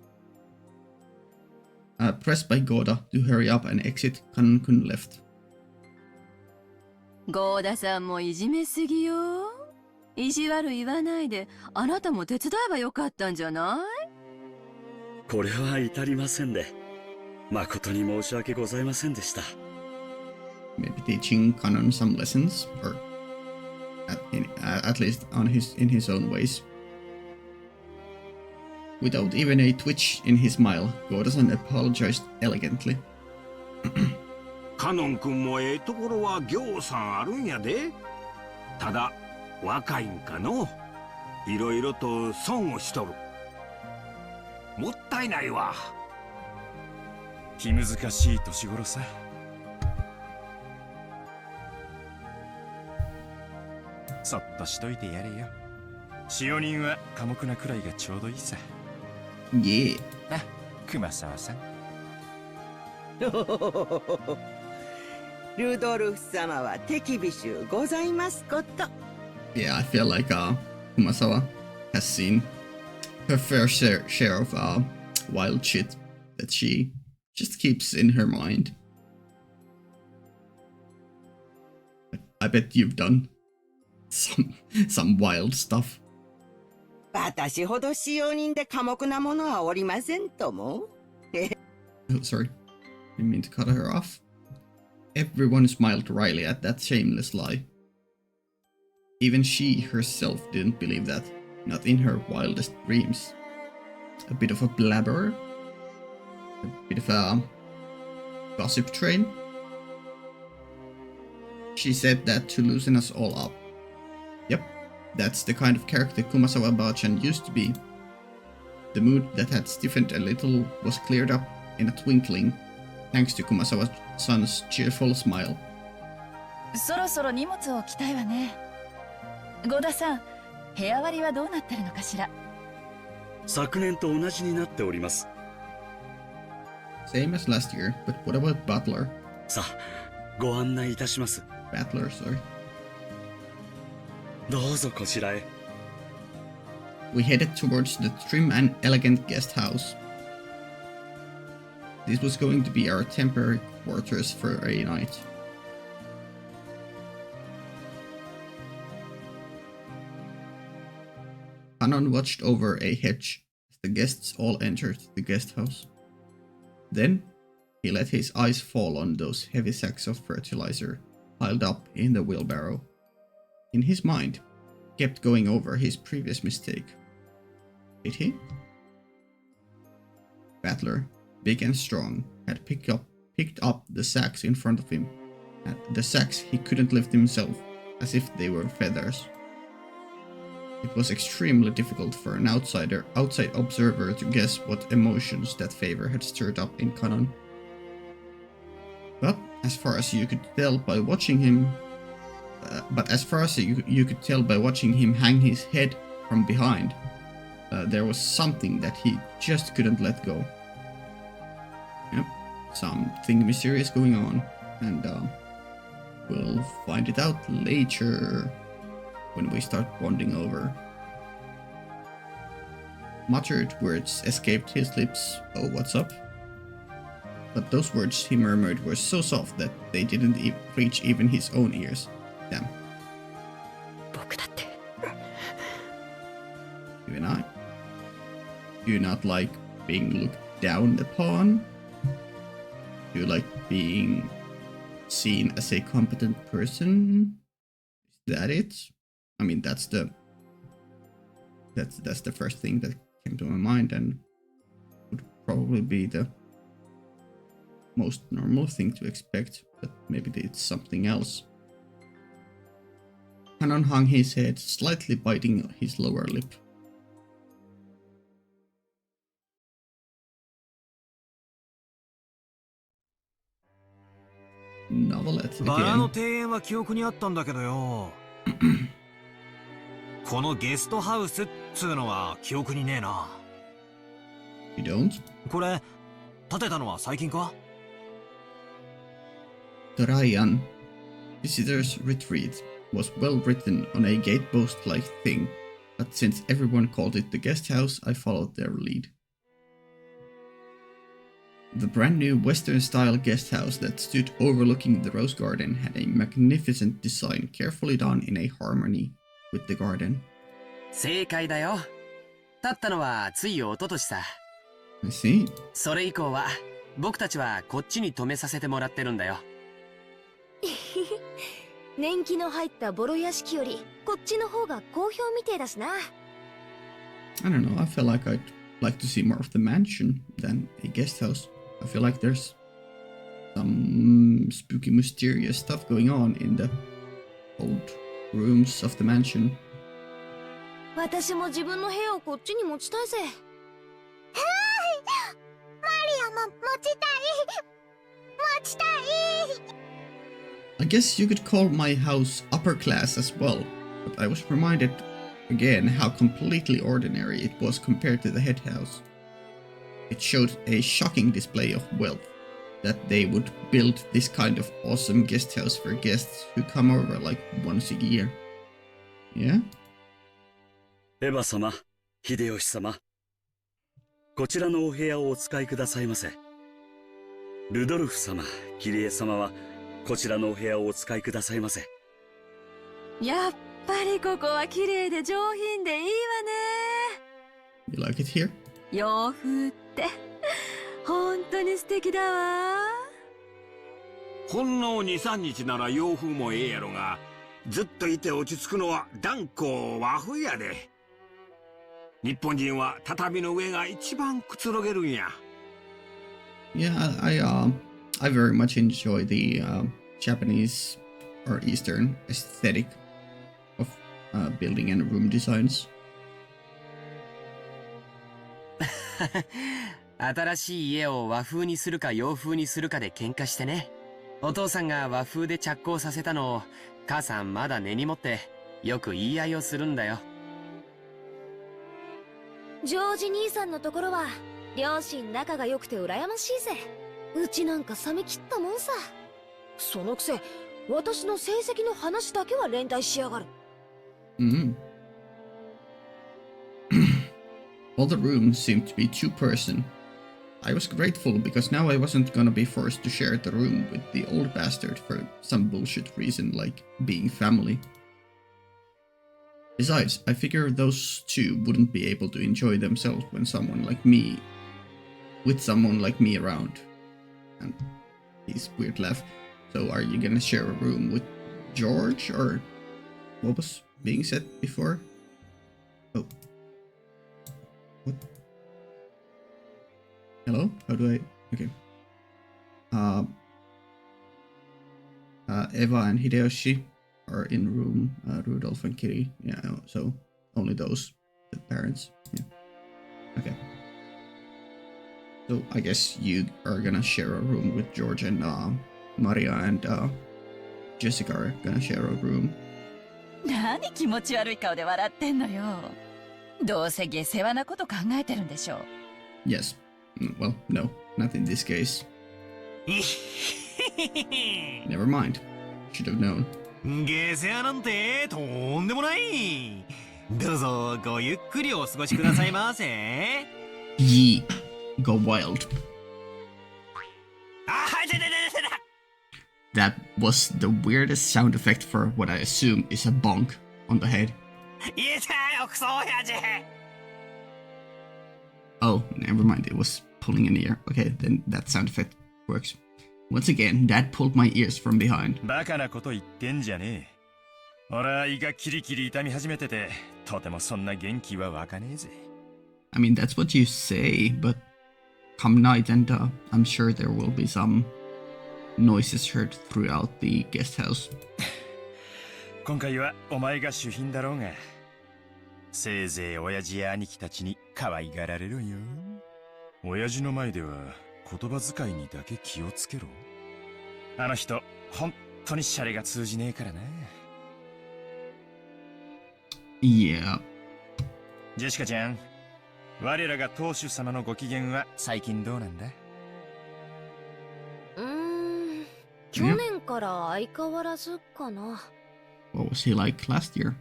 Speaker 1: Pressed by Goda to hurry up and exit, Kanon-kun left.
Speaker 5: ゴーダさんもいじめすぎよ。意地悪言わないで、あなたも手伝えばよかったんじゃない？
Speaker 2: これは至りませんで、誠に申し訳ございませんでした。
Speaker 1: Maybe teaching Kanon some lessons, or at least in his own ways. Without even a twitch in his smile, Goda-san apologized elegantly.
Speaker 7: カノン君もええところはぎょうさんあるんやで。ただ若いんかの。いろいろと損をしとる。もったいないわ。
Speaker 13: 気難しい年頃さ。そっとしといてやれよ。使用人は寡黙なくらいがちょうどいいさ。
Speaker 1: Yeah.
Speaker 13: あ、熊沢さん。
Speaker 11: ルドルフ様は手厳しゅうございますこと。
Speaker 1: Yeah, I feel like Kumasawa has seen her fair share of wild shit that she just keeps in her mind. I bet you've done some wild stuff.
Speaker 11: 私ほど使用人で寡黙なものはおりませんとも。
Speaker 1: Oh, sorry. Didn't mean to cut her off. Everyone smiled wryly at that shameless lie. Even she herself didn't believe that. not in her wildest dreams. A bit of a blabber, a bit of a gossip train. She said that to loosen us all up. Yep, that's the kind of character Kumasawa-bachan used to be. The mood that had stiffened a little was cleared up in a twinkling, thanks to Kumasawa-san's cheerful smile.
Speaker 10: そろそろ荷物を置きたいわね。ゴダさん、部屋割りはどうなってるのかしら。
Speaker 2: 昨年と同じになっております。
Speaker 1: Same as last year, but what about Butler?
Speaker 2: さあ、ご案内いたします。
Speaker 1: Butler, sorry.
Speaker 2: どうぞこちらへ。
Speaker 1: We headed towards the trim and elegant guest house. This was going to be our temporary quarters for a night. Hanon watched over a hedge as the guests all entered the guest house. Then, he let his eyes fall on those heavy sacks of fertilizer piled up in the wheelbarrow. In his mind, he kept going over his previous mistake. Did he? Battler, big and strong, had picked up the sacks in front of him, and the sacks he couldn't lift himself, as if they were feathers. It was extremely difficult for an outside observer to guess what emotions that favor had stirred up in Kanon. But as far as you could tell by watching him, hang his head from behind, there was something that he just couldn't let go. Yep, something mysterious going on, and we'll find it out later when we start bonding over. Muttered words escaped his lips. Oh, what's up? But those words he murmured were so soft that they didn't reach even his own ears. Damn. Even I. Do you not like being looked down upon? Do you like being seen as a competent person? Is that it? I mean, that's the first thing that came to my mind, and would probably be the most normal thing to expect, but maybe it's something else. Hanon hung his head, slightly biting his lower lip. Novelette
Speaker 4: バラの
Speaker 1: again.
Speaker 4: 庭園は記憶にあったんだけどよ。このゲストハウスっつうのは記憶にねえな。
Speaker 1: You don't?
Speaker 4: これ建てたのは最近か？
Speaker 1: Dorayan, Visitor's Retreat, was well written on a gatepost-like thing, but since everyone called it the guest house, I followed their lead. The brand new Western-style guest house that stood overlooking the rose garden had a magnificent design carefully done in a harmony with the garden.
Speaker 6: 正解だよ。建ったのはつい一昨年さ。
Speaker 1: I see.
Speaker 6: それ以降は僕たちはこっちに泊めさせてもらってるんだよ。
Speaker 3: 年季の入ったボロ屋敷よりこっちの方が好評みてえだしな。
Speaker 1: I don't know, I feel like I'd like to see more of the mansion than a guest house. I feel like there's some spooky, mysterious stuff going on in the old rooms of the mansion.
Speaker 3: 私も自分の部屋をこっちに持ちたいぜ。
Speaker 9: マリアも持ちたい。持ちたい。
Speaker 1: I guess you could call my house upper class as well, but I was reminded again how completely ordinary it was compared to the head house. It showed a shocking display of wealth, that they would build this kind of awesome guest house for guests who come over like once a year. Yeah?
Speaker 2: エヴァ様、秀吉様、こちらのお部屋をお使いくださいませ。ルドルフ様、キリエ様はこちらのお部屋をお使いくださいませ。
Speaker 5: やっぱりここは綺麗で上品でいいわね。
Speaker 1: You like it here?
Speaker 5: 洋風って本当に素敵だわ。
Speaker 7: ほんの2、3日なら洋風もええやろが、ずっといて落ち着くのは断固和風やで。日本人は畳の上が一番くつろげるんや。
Speaker 1: Yeah, I very much enjoy the Japanese or Eastern aesthetic of building and room designs.
Speaker 6: 新しい家を和風にするか洋風にするかで喧嘩してね。お父さんが和風で着工させたのを母さんまだ根に持ってよく言い合いをするんだよ。
Speaker 3: ジョージ兄さんのところは両親仲が良くて羨ましいぜ。うちなんか冷め切ったもんさ。そのくせ私の成績の話だけは連帯しやがる。
Speaker 1: All the rooms seemed to be two-person. I was grateful because now I wasn't gonna be forced to share the room with the old bastard for some bullshit reason like being family. Besides, I figure those two wouldn't be able to enjoy themselves with someone like me around. And his weird laugh. So are you gonna share a room with George, or what was being said before? Oh. What? Hello? How do I... Okay. Eva and Hideyoshi are in room. Rudolph and Kitty. Yeah, so only those, the parents. Yeah. Okay. So I guess you are gonna share a room with George, and Maria and Jessica are gonna share a room.
Speaker 10: 何気持ち悪い顔で笑ってんのよ。どうせ下世話なこと考えてるんでしょう。
Speaker 1: Yes. Well, no, not in this case. Never mind. Should have known.
Speaker 4: 下世話なんてとんでもない。どうぞごゆっくりお過ごしくださいませ。
Speaker 1: Yee. Go wild. That was the weirdest sound effect for what I assume is a bonk on the head. Oh, never mind, it was pulling an ear. Okay, then that sound effect works. Once again, that pulled my ears from behind.
Speaker 13: バカなこと言ってんじゃねえ。俺は胃がキリキリ痛み始めてて、とてもそんな元気は湧かねえぜ。
Speaker 1: I mean, that's what you say, but come night and I'm sure there will be some noises heard throughout the guest house.
Speaker 13: 今回はお前が主賓だろうが、せいぜい親父や兄貴たちに可愛がられろよ。親父の前では言葉遣いにだけ気をつけろ。あの人、本当にシャレが通じねえからな。
Speaker 1: Yeah.
Speaker 13: ジェシカちゃん、我らが当主様のご機嫌は最近どうなんだ？
Speaker 3: 去年から相変わらずかな。
Speaker 1: What was he like last year?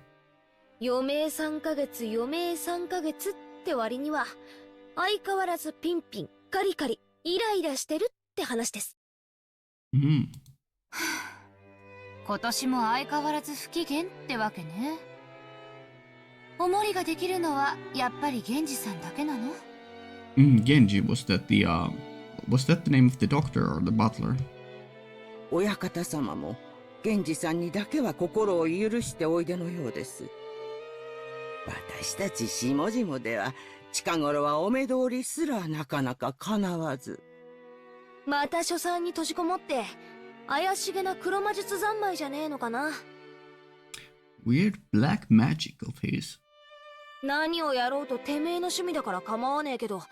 Speaker 3: 余命3ヶ月、余命3ヶ月って割には、相変わらずピンピン、カリカリ、イライラしてるって話です。
Speaker 8: 今年も相変わらず不機嫌ってわけね。お守りができるのはやっぱり源氏さんだけなの
Speaker 1: ？Genji, was that the name of the doctor or the butler?
Speaker 11: 親方様も源氏さんにだけは心を許しておいでのようです。私たち下々では近頃はお目通りすらなかなか叶わず。
Speaker 3: また書斎に閉じこもって怪しげな黒魔術三昧じゃねえのかな。
Speaker 1: Weird black magic of his.
Speaker 3: 何をやろうとてめえの趣味だから構わねえけど、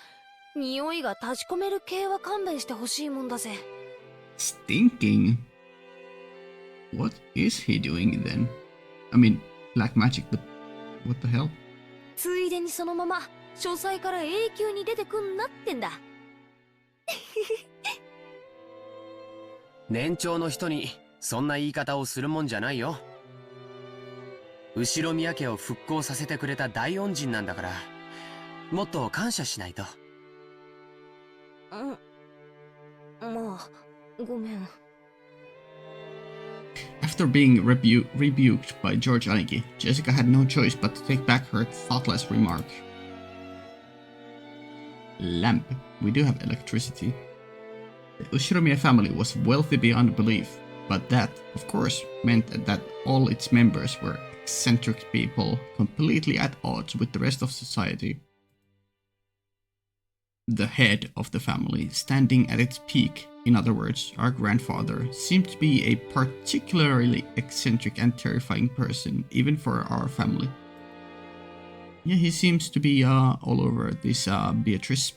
Speaker 3: 匂いが立ち込める系は勘弁してほしいもんだぜ。
Speaker 1: Stinking? What is he doing then? I mean, black magic, but what the hell?
Speaker 3: ついでにそのまま書斎から永久に出てくんなってんだ。
Speaker 6: 年長の人にそんな言い方をするもんじゃないよ。後宮家を復興させてくれた大恩人なんだから、もっと感謝しないと。
Speaker 3: まあ、ごめん。
Speaker 1: After being rebuked by George Aniki, Jessica had no choice but to take back her thoughtless remark. Lamp. We do have electricity. The Ushiromiya family was wealthy beyond belief, but that, of course, meant that all its members were eccentric people, completely at odds with the rest of society. The head of the family, standing at its peak, in other words, our grandfather, seemed to be a particularly eccentric and terrifying person, even for our family. Yeah, he seems to be all over this Beatrice.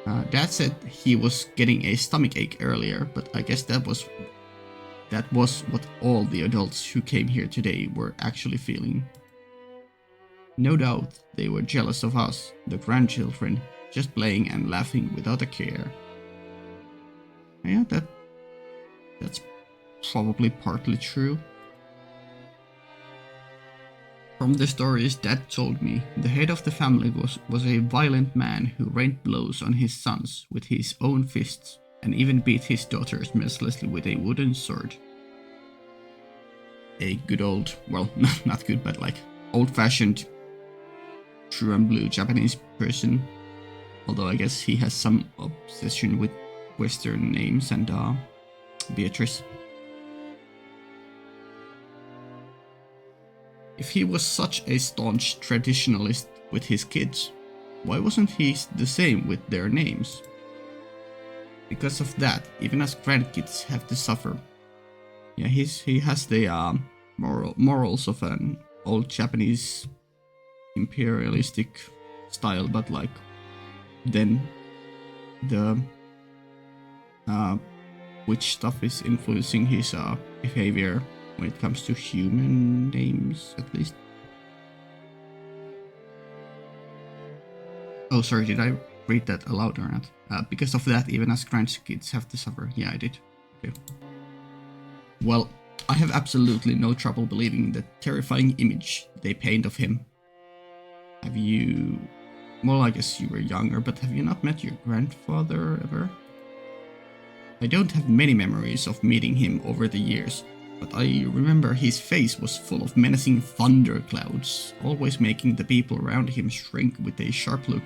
Speaker 1: Dad said he was getting a stomachache earlier, but I guess that was what all the adults who came here today were actually feeling. No doubt they were jealous of us, the grandchildren, just playing and laughing without a care. Yeah, that's probably partly true. From the stories Dad told me, the head of the family was a violent man who rained blows on his sons with his own fists and even beat his daughters mercilessly with a wooden sword. A good old, well, not good, but like old-fashioned true and blue Japanese person. Although I guess he has some obsession with Western names and Beatrice. If he was such a staunch traditionalist with his kids, why wasn't he the same with their names? Because of that, even us grandkids have to suffer. Yeah, he has the morals of an old Japanese imperialistic style, but like then the which stuff is influencing his behavior when it comes to human names, at least. Oh, sorry, did I read that aloud or not? Because of that, even us grandkids have to suffer. Yeah, I did. Okay. Well, I have absolutely no trouble believing the terrifying image they paint of him. Have you... Well, I guess you were younger, but have you not met your grandfather ever? I don't have many memories of meeting him over the years, but I remember his face was full of menacing thunderclouds, always making the people around him shrink with a sharp look.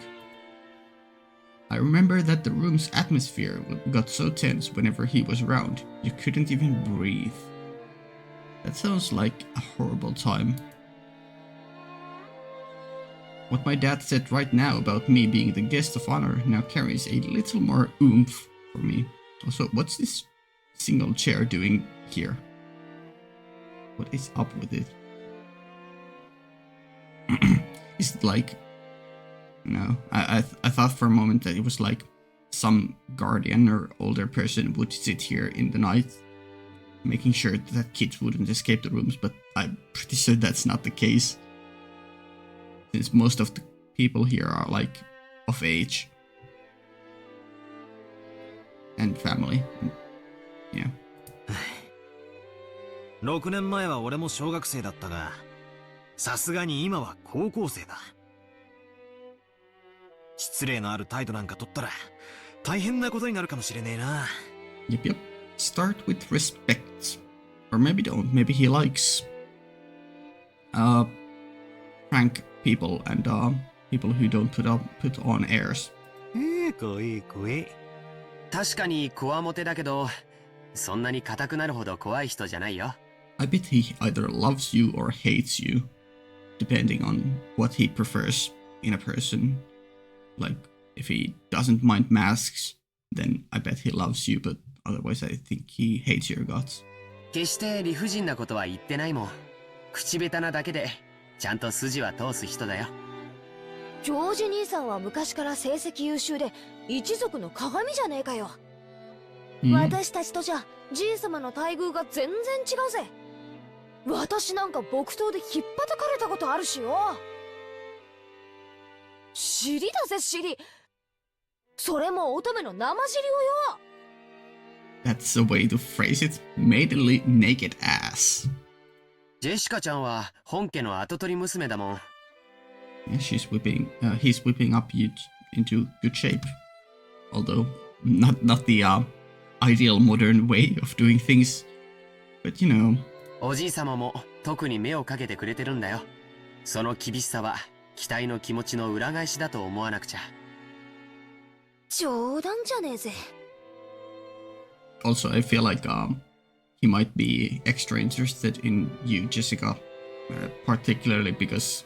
Speaker 1: I remember that the room's atmosphere got so tense whenever he was around, you couldn't even breathe. That sounds like a horrible time. What my dad said right now about me being the guest of honor now carries a little more oomph for me. Also, what's this single chair doing here? What is up with it? Is it like... No, I thought for a moment that it was like some guardian or older person would sit here in the night, making sure that kids wouldn't escape the rooms, but I'm pretty sure that's not the case. Since most of the people here are like of age. And family. Yeah.
Speaker 4: 6年前は俺も小学生だったが、さすがに今は高校生だ。失礼のある態度なんか取ったら大変なことになるかもしれねえな。
Speaker 1: Yep. Start with respect. Or maybe don't. Maybe he likes prank people and people who don't put on airs.
Speaker 4: 怖い怖い。
Speaker 6: 確かにこわもてだけど、そんなに硬くなるほど怖い人じゃないよ。
Speaker 1: I bet he either loves you or hates you, depending on what he prefers in a person. Like, if he doesn't mind masks, then I bet he loves you, but otherwise I think he hates your guts.
Speaker 6: 決して理不尽なことは言ってないもん。口下手なだけで、ちゃんと筋は通す人だよ。
Speaker 3: ジョージ兄さんは昔から成績優秀で一族の鏡じゃねえかよ。私たちとじゃじい様の待遇が全然違うぜ。私なんか木刀で引っ叩かれたことあるしよ。尻だぜ尻。それも乙女の生尻をよ。
Speaker 1: That's the way to phrase it. Maidenly naked ass.
Speaker 6: ジェシカちゃんは本家の跡取り娘だもん。
Speaker 1: Yeah, he's whipping up you into good shape. Although not the ideal modern way of doing things. But you know.
Speaker 6: おじい様も特に目をかけてくれてるんだよ。その厳しさは期待の気持ちの裏返しだと思わなくちゃ。
Speaker 3: 冗談じゃねえぜ。
Speaker 1: Also, I feel like he might be extra interested in you, Jessica, particularly because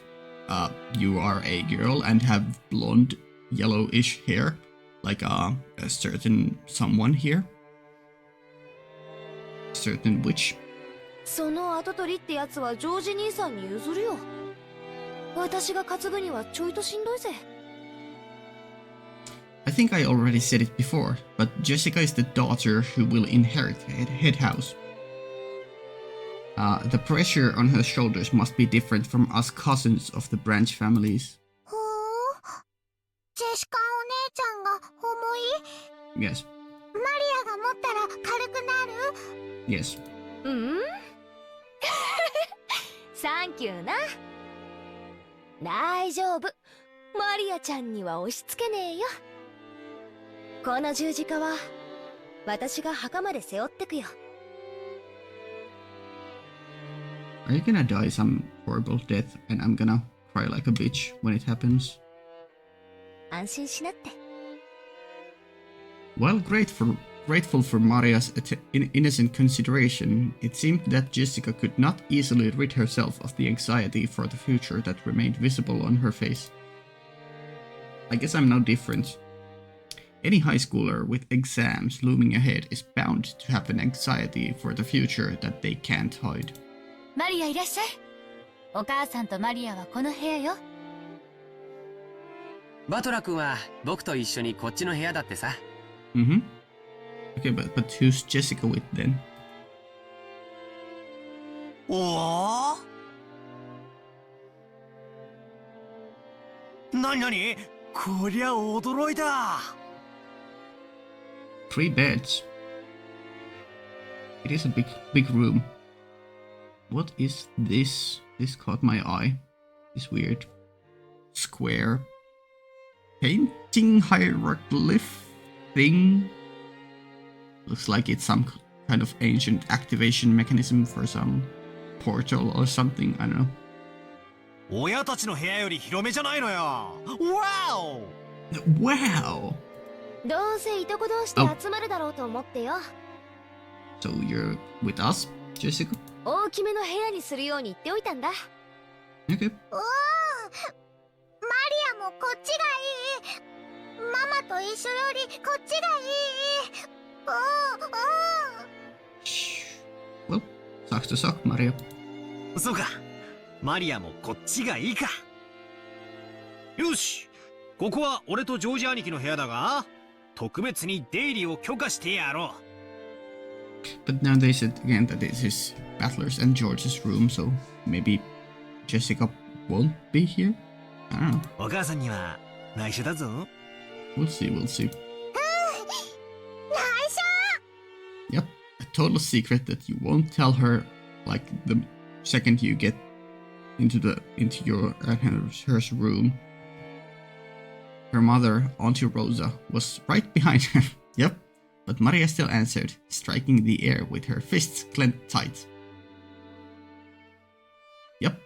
Speaker 1: you are a girl and have blonde, yellowish hair, like a certain someone here. Certain witch.
Speaker 3: その跡取りってやつはジョージ兄さんに譲るよ。私が担ぐにはちょいとしんどいぜ。
Speaker 1: I think I already said it before, but Jessica is the daughter who will inherit Head House. The pressure on her shoulders must be different from us cousins of the branch families.
Speaker 9: ほう。ジェシカお姉ちゃんが重い？
Speaker 1: Yes.
Speaker 9: マリアが持ったら軽くなる？
Speaker 1: Yes.
Speaker 3: うん？サンキューな。大丈夫。マリアちゃんには押し付けねえよ。この十字架は私が墓まで背負ってくよ。
Speaker 1: Are you gonna die some horrible death and I'm gonna cry like a bitch when it happens?
Speaker 3: 安心しなって。
Speaker 1: While grateful for Maria's innocent consideration, it seemed that Jessica could not easily rid herself of the anxiety for the future that remained visible on her face. I guess I'm no different. Any high schooler with exams looming ahead is bound to have an anxiety for the future that they can't hide.
Speaker 8: マリアいらっしゃい。お母さんとマリアはこの部屋よ。
Speaker 6: バトラ君は僕と一緒にこっちの部屋だってさ。
Speaker 1: Mm-hmm. Okay, but who's Jessica with then?
Speaker 4: おお。なになに？こりゃ驚いた。
Speaker 1: 3 beds. It is a big room. What is this? This caught my eye. This weird square painting hieroglyph thing. Looks like it's some kind of ancient activation mechanism for some portal or something. I don't know.
Speaker 4: 親たちの部屋より広めじゃないのよ。わお。
Speaker 1: Wow!
Speaker 3: どうせいとこ同士で集まるだろうと思ってよ。
Speaker 1: So you're with us, Jessica?
Speaker 3: 大きめの部屋にするように言っておいたんだ。
Speaker 1: Okay.
Speaker 9: おお、マリアもこっちがいい。ママと一緒よりこっちがいい。おお。
Speaker 1: Well, sucks to suck, Maria.
Speaker 4: そうか。マリアもこっちがいいか。よし。ここは俺とジョージ兄貴の部屋だが、特別に出入りを許可してやろう。
Speaker 1: But now they said again that this is Battler's and George's room, so maybe Jessica won't be here? I don't know.
Speaker 4: お母さんには内緒だぞ。
Speaker 1: We'll see, we'll see.
Speaker 9: 内緒。
Speaker 1: Yep, a total secret that you won't tell her like the second you get into your her room. Her mother, Auntie Rosa, was right behind her. Yep. But Maria still answered, striking the air with her fists clenched tight. Yep.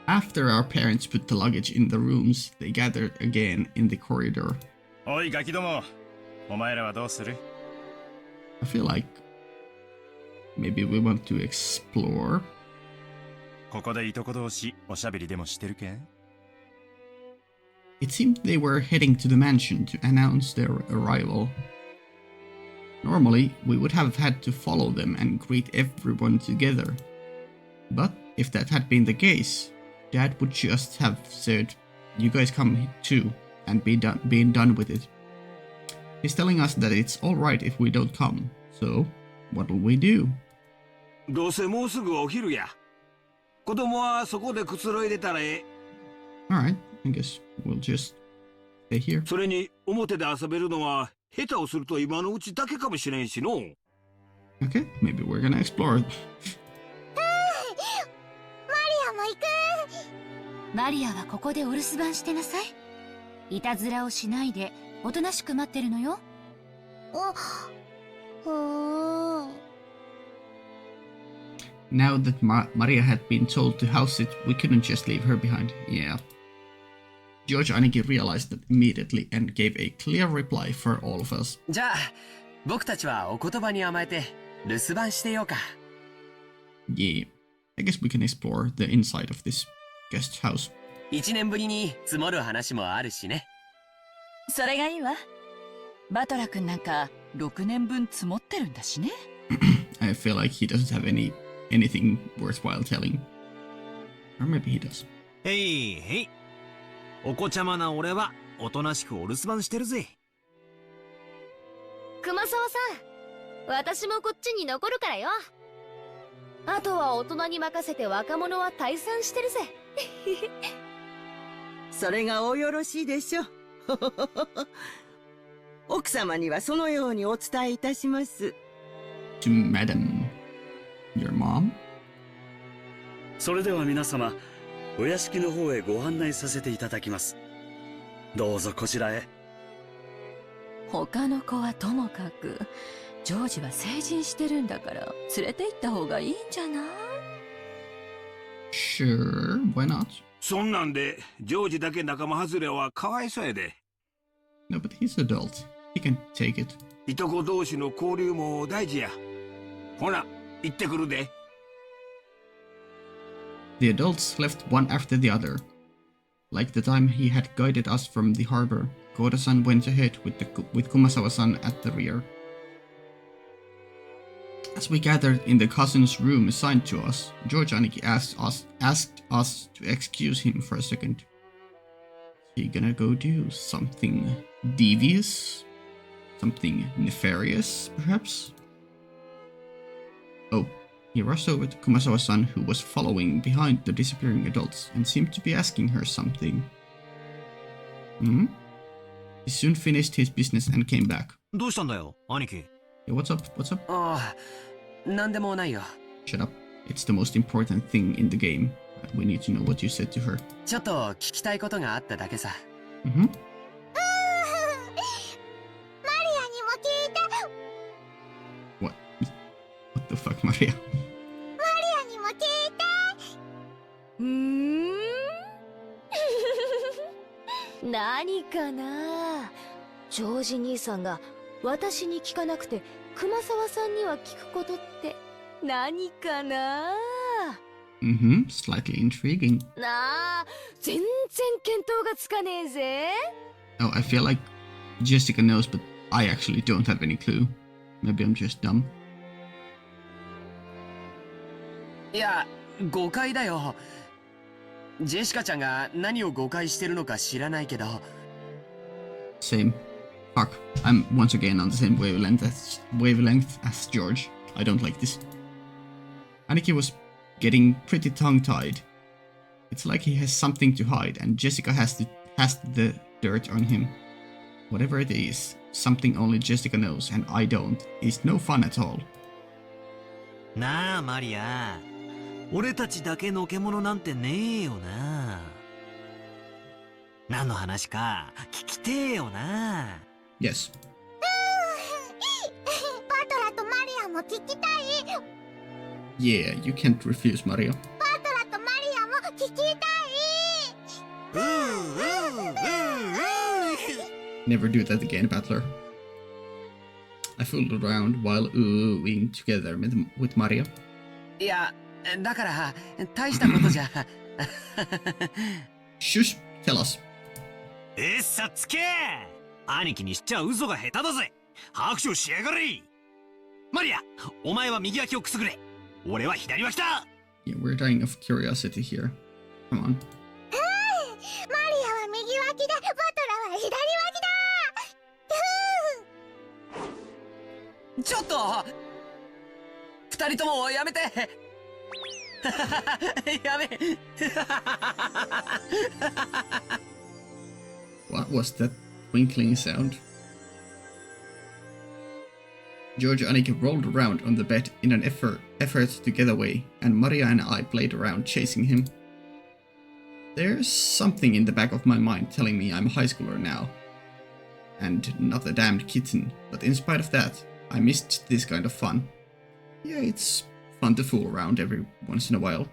Speaker 1: After our parents put the luggage in the rooms, they gathered again in the corridor.
Speaker 13: おいガキども、お前らはどうする？
Speaker 1: I feel like maybe we want to explore.
Speaker 13: ここでいとこ同士おしゃべりでもしてるか？
Speaker 1: It seemed they were heading to the mansion to announce their arrival. Normally, we would have had to follow them and greet everyone together. But if that had been the case, Dad would just have said, "You guys come too," and been done with it. He's telling us that it's alright if we don't come, so what'll we do?
Speaker 7: どうせもうすぐお昼や。子供はそこでくつろいでたらええ。
Speaker 1: Alright, I guess we'll just stay here.
Speaker 7: それに表で遊べるのは下手をすると今のうちだけかもしれんしの。
Speaker 1: Okay, maybe we're gonna explore it.
Speaker 9: マリアも行く。
Speaker 8: マリアはここでお留守番してなさい。いたずらをしないでおとなしく待ってるのよ。
Speaker 1: Now that Maria had been told to house it, we couldn't just leave her behind. Yeah. George Aniki realized that immediately and gave a clear reply for all of us.
Speaker 6: じゃあ僕たちはお言葉に甘えて留守番してようか。
Speaker 1: Yeah, I guess we can explore the inside of this guest house.
Speaker 6: 1年ぶりに積もる話もあるしね。
Speaker 10: それがいいわ。バトラ君なんか6年分積もってるんだしね。
Speaker 1: I feel like he doesn't have anything worthwhile telling. Or maybe he does.
Speaker 4: へいへい。お子ちゃまな俺はおとなしくお留守番してるぜ。
Speaker 3: 熊沢さん、私もこっちに残るからよ。あとは大人に任せて若者は退散してるぜ。
Speaker 11: それがおよろしいでしょう。奥様にはそのようにお伝えいたします。
Speaker 1: To Madam, your mom?
Speaker 2: それでは皆様、お屋敷の方へご案内させていただきます。どうぞこちらへ。
Speaker 5: 他の子はともかく、ジョージは成人してるんだから連れて行った方がいいんじゃない？
Speaker 1: Sure, why not?
Speaker 7: そんなんでジョージだけ仲間外れはかわいそうやで。
Speaker 1: No, but he's adult. He can take it.
Speaker 7: いとこ同士の交流も大事や。ほな、行ってくるで。
Speaker 1: The adults left one after the other. Like the time he had guided us from the harbor, Koda-san went ahead with Kumasawa-san at the rear. As we gathered in the cousin's room assigned to us, George Aniki asked us to excuse him for a second. Is he gonna go do something devious? Something nefarious, perhaps? Oh, he rushed over to Kumasawa-san, who was following behind the disappearing adults and seemed to be asking her something. Hmm? He soon finished his business and came back.
Speaker 4: どうしたんだよ、兄貴。
Speaker 1: Hey, what's up? What's up?
Speaker 6: ああ、なんでもないよ。
Speaker 1: Shut up. It's the most important thing in the game. We need to know what you said to her.
Speaker 6: ちょっと聞きたいことがあっただけさ。
Speaker 1: Mm-hmm.
Speaker 9: マリアにも聞いた。
Speaker 1: What? What the fuck, Maria?
Speaker 9: マリアにも聞いた。
Speaker 3: 何かな。ジョージ兄さんが私に聞かなくて熊沢さんには聞くことって何かな。
Speaker 1: Mm-hmm. Slightly intriguing.
Speaker 3: なあ、全然見当がつかねえぜ。
Speaker 1: Oh, I feel like Jessica knows, but I actually don't have any clue. Maybe I'm just dumb.
Speaker 6: いや、誤解だよ。ジェシカちゃんが何を誤解してるのか知らないけど。
Speaker 1: Same. Fuck. I'm once again on the same wavelength as George. I don't like this. Aniki was getting pretty tongue-tied. It's like he has something to hide, and Jessica has the dirt on him. Whatever it is, something only Jessica knows, and I don't, is no fun at all.
Speaker 4: なあ、マリア。俺たちだけのけ者なんてねえよな。何の話か聞きてえよな。
Speaker 1: Yes.
Speaker 9: バトラとマリアも聞きたい。
Speaker 1: Yeah, you can't refuse, Mario.
Speaker 9: バトラとマリアも聞きたい。
Speaker 1: Never do that again, Battler. I fooled around while oohing together with Mario.
Speaker 6: いや、だから大したことじゃ。
Speaker 1: Shush, tell us.
Speaker 4: さつけ。兄貴にしちゃ嘘が下手だぜ。拍手しやがれ。マリア、お前は右脇をくすぐれ。俺は左脇だ。
Speaker 1: Yeah, we're dying of curiosity here. Come on.
Speaker 9: マリアは右脇だ。バトラは左脇だ。
Speaker 6: ちょっと二人ともやめて。やめ。
Speaker 1: What was that twinkling sound? George Annika rolled around on the bed in an effort to get away, and Maria and I played around chasing him. There's something in the back of my mind telling me I'm a high schooler now. And not a damned kitten, but in spite of that, I missed this kind of fun. Yeah, it's fun to fool around every once in a while.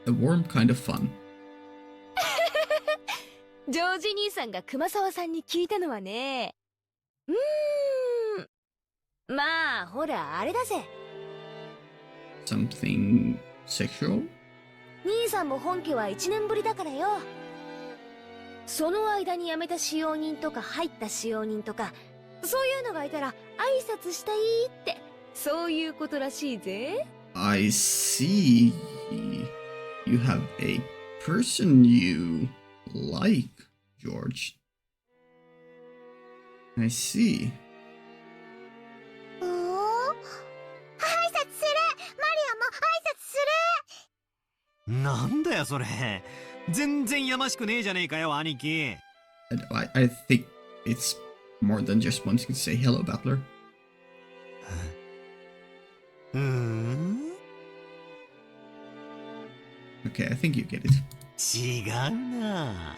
Speaker 1: A warm kind of fun.
Speaker 3: ジョージ兄さんが熊沢さんに聞いたのはね、まあほらあれだぜ。
Speaker 1: Something sexual?
Speaker 3: 兄さんも本家は1年ぶりだからよ。その間に辞めた使用人とか入った使用人とか、そういうのがいたら挨拶したいって、そういうことらしいぜ。
Speaker 1: I see. You have a person you like, George. I see.
Speaker 9: おお、挨拶する。マリアも挨拶する。
Speaker 4: なんだよそれ。全然やましくねえじゃねえかよ、兄貴。
Speaker 1: I think it's more than just wanting to say hello, Battler. Okay, I think you get it.
Speaker 4: 違うな。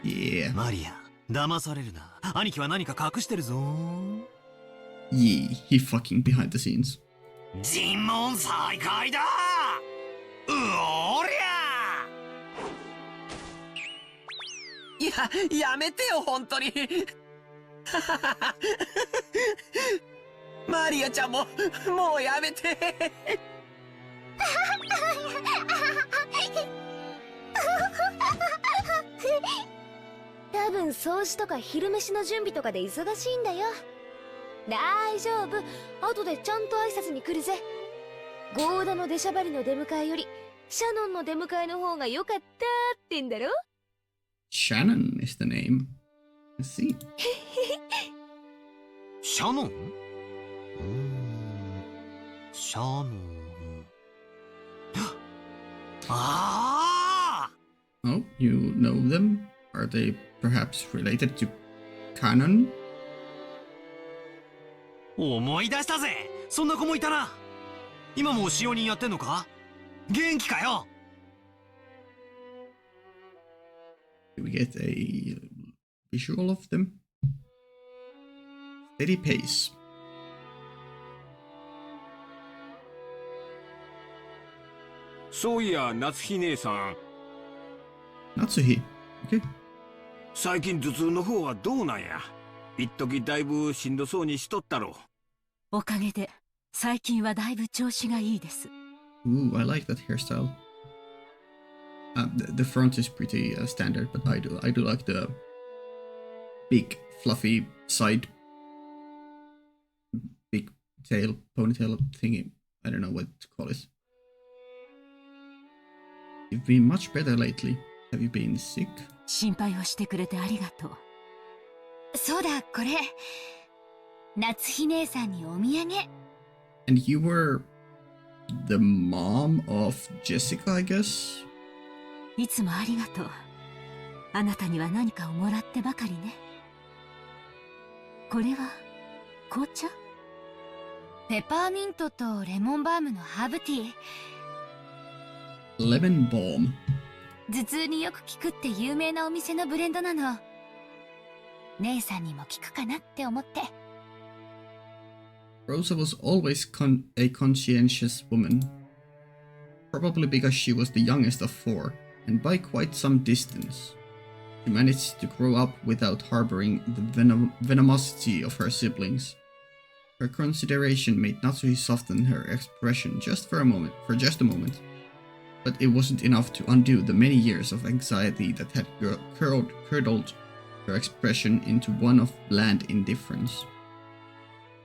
Speaker 1: Yeah.
Speaker 4: マリア、騙されるな。兄貴は何か隠してるぞ。
Speaker 1: Yeah, he fucking behind the scenes.
Speaker 4: 尋問再開だ。うおりゃ。
Speaker 6: やめてよ、本当に。マリアちゃんも、もうやめて。
Speaker 3: 多分掃除とか昼飯の準備とかで忙しいんだよ。大丈夫、後でちゃんと挨拶に来るぜ。ゴーダの出しゃばりの出迎えよりシャノンの出迎えの方が良かったってんだろ。
Speaker 1: Shannon is the name. I see.
Speaker 4: シャノン？シャノン。ああ！
Speaker 1: Oh, you know them? Are they perhaps related to Canon?
Speaker 4: 思い出したぜ。そんな子もいたな。今も使用人やってんのか？元気かよ。
Speaker 1: Do we get a visual of them? Steady pace.
Speaker 7: そういや、夏日姉さん。
Speaker 1: Natsuhi. Okay.
Speaker 7: 最近頭痛の方はどうなんや。一時だいぶしんどそうにしとったろ。
Speaker 10: おかげで最近はだいぶ調子がいいです。
Speaker 1: Ooh, I like that hairstyle. The front is pretty standard, but I do like the big fluffy side, big tail ponytail thingy. I don't know what to call it. You've been much better lately. Have you been sick?
Speaker 10: 心配をしてくれてありがとう。
Speaker 8: そうだ、これ夏日姉さんにお土産。
Speaker 1: And you were the mom of Jessica, I guess?
Speaker 10: いつもありがとう。あなたには何かをもらってばかりね。これは紅茶？
Speaker 8: ペパーミントとレモンバームのハーブティー。
Speaker 1: Lemon balm.
Speaker 8: 頭痛によく効くって有名なお店のブレンドなの。姉さんにも効くかなって思って。
Speaker 1: Rosa was always a conscientious woman. Probably because she was the youngest of four, and by quite some distance. She managed to grow up without harboring the venomosity of her siblings. Her consideration made Natsuhi soften her expression just a moment. But it wasn't enough to undo the many years of anxiety that had curdled her expression into one of bland indifference.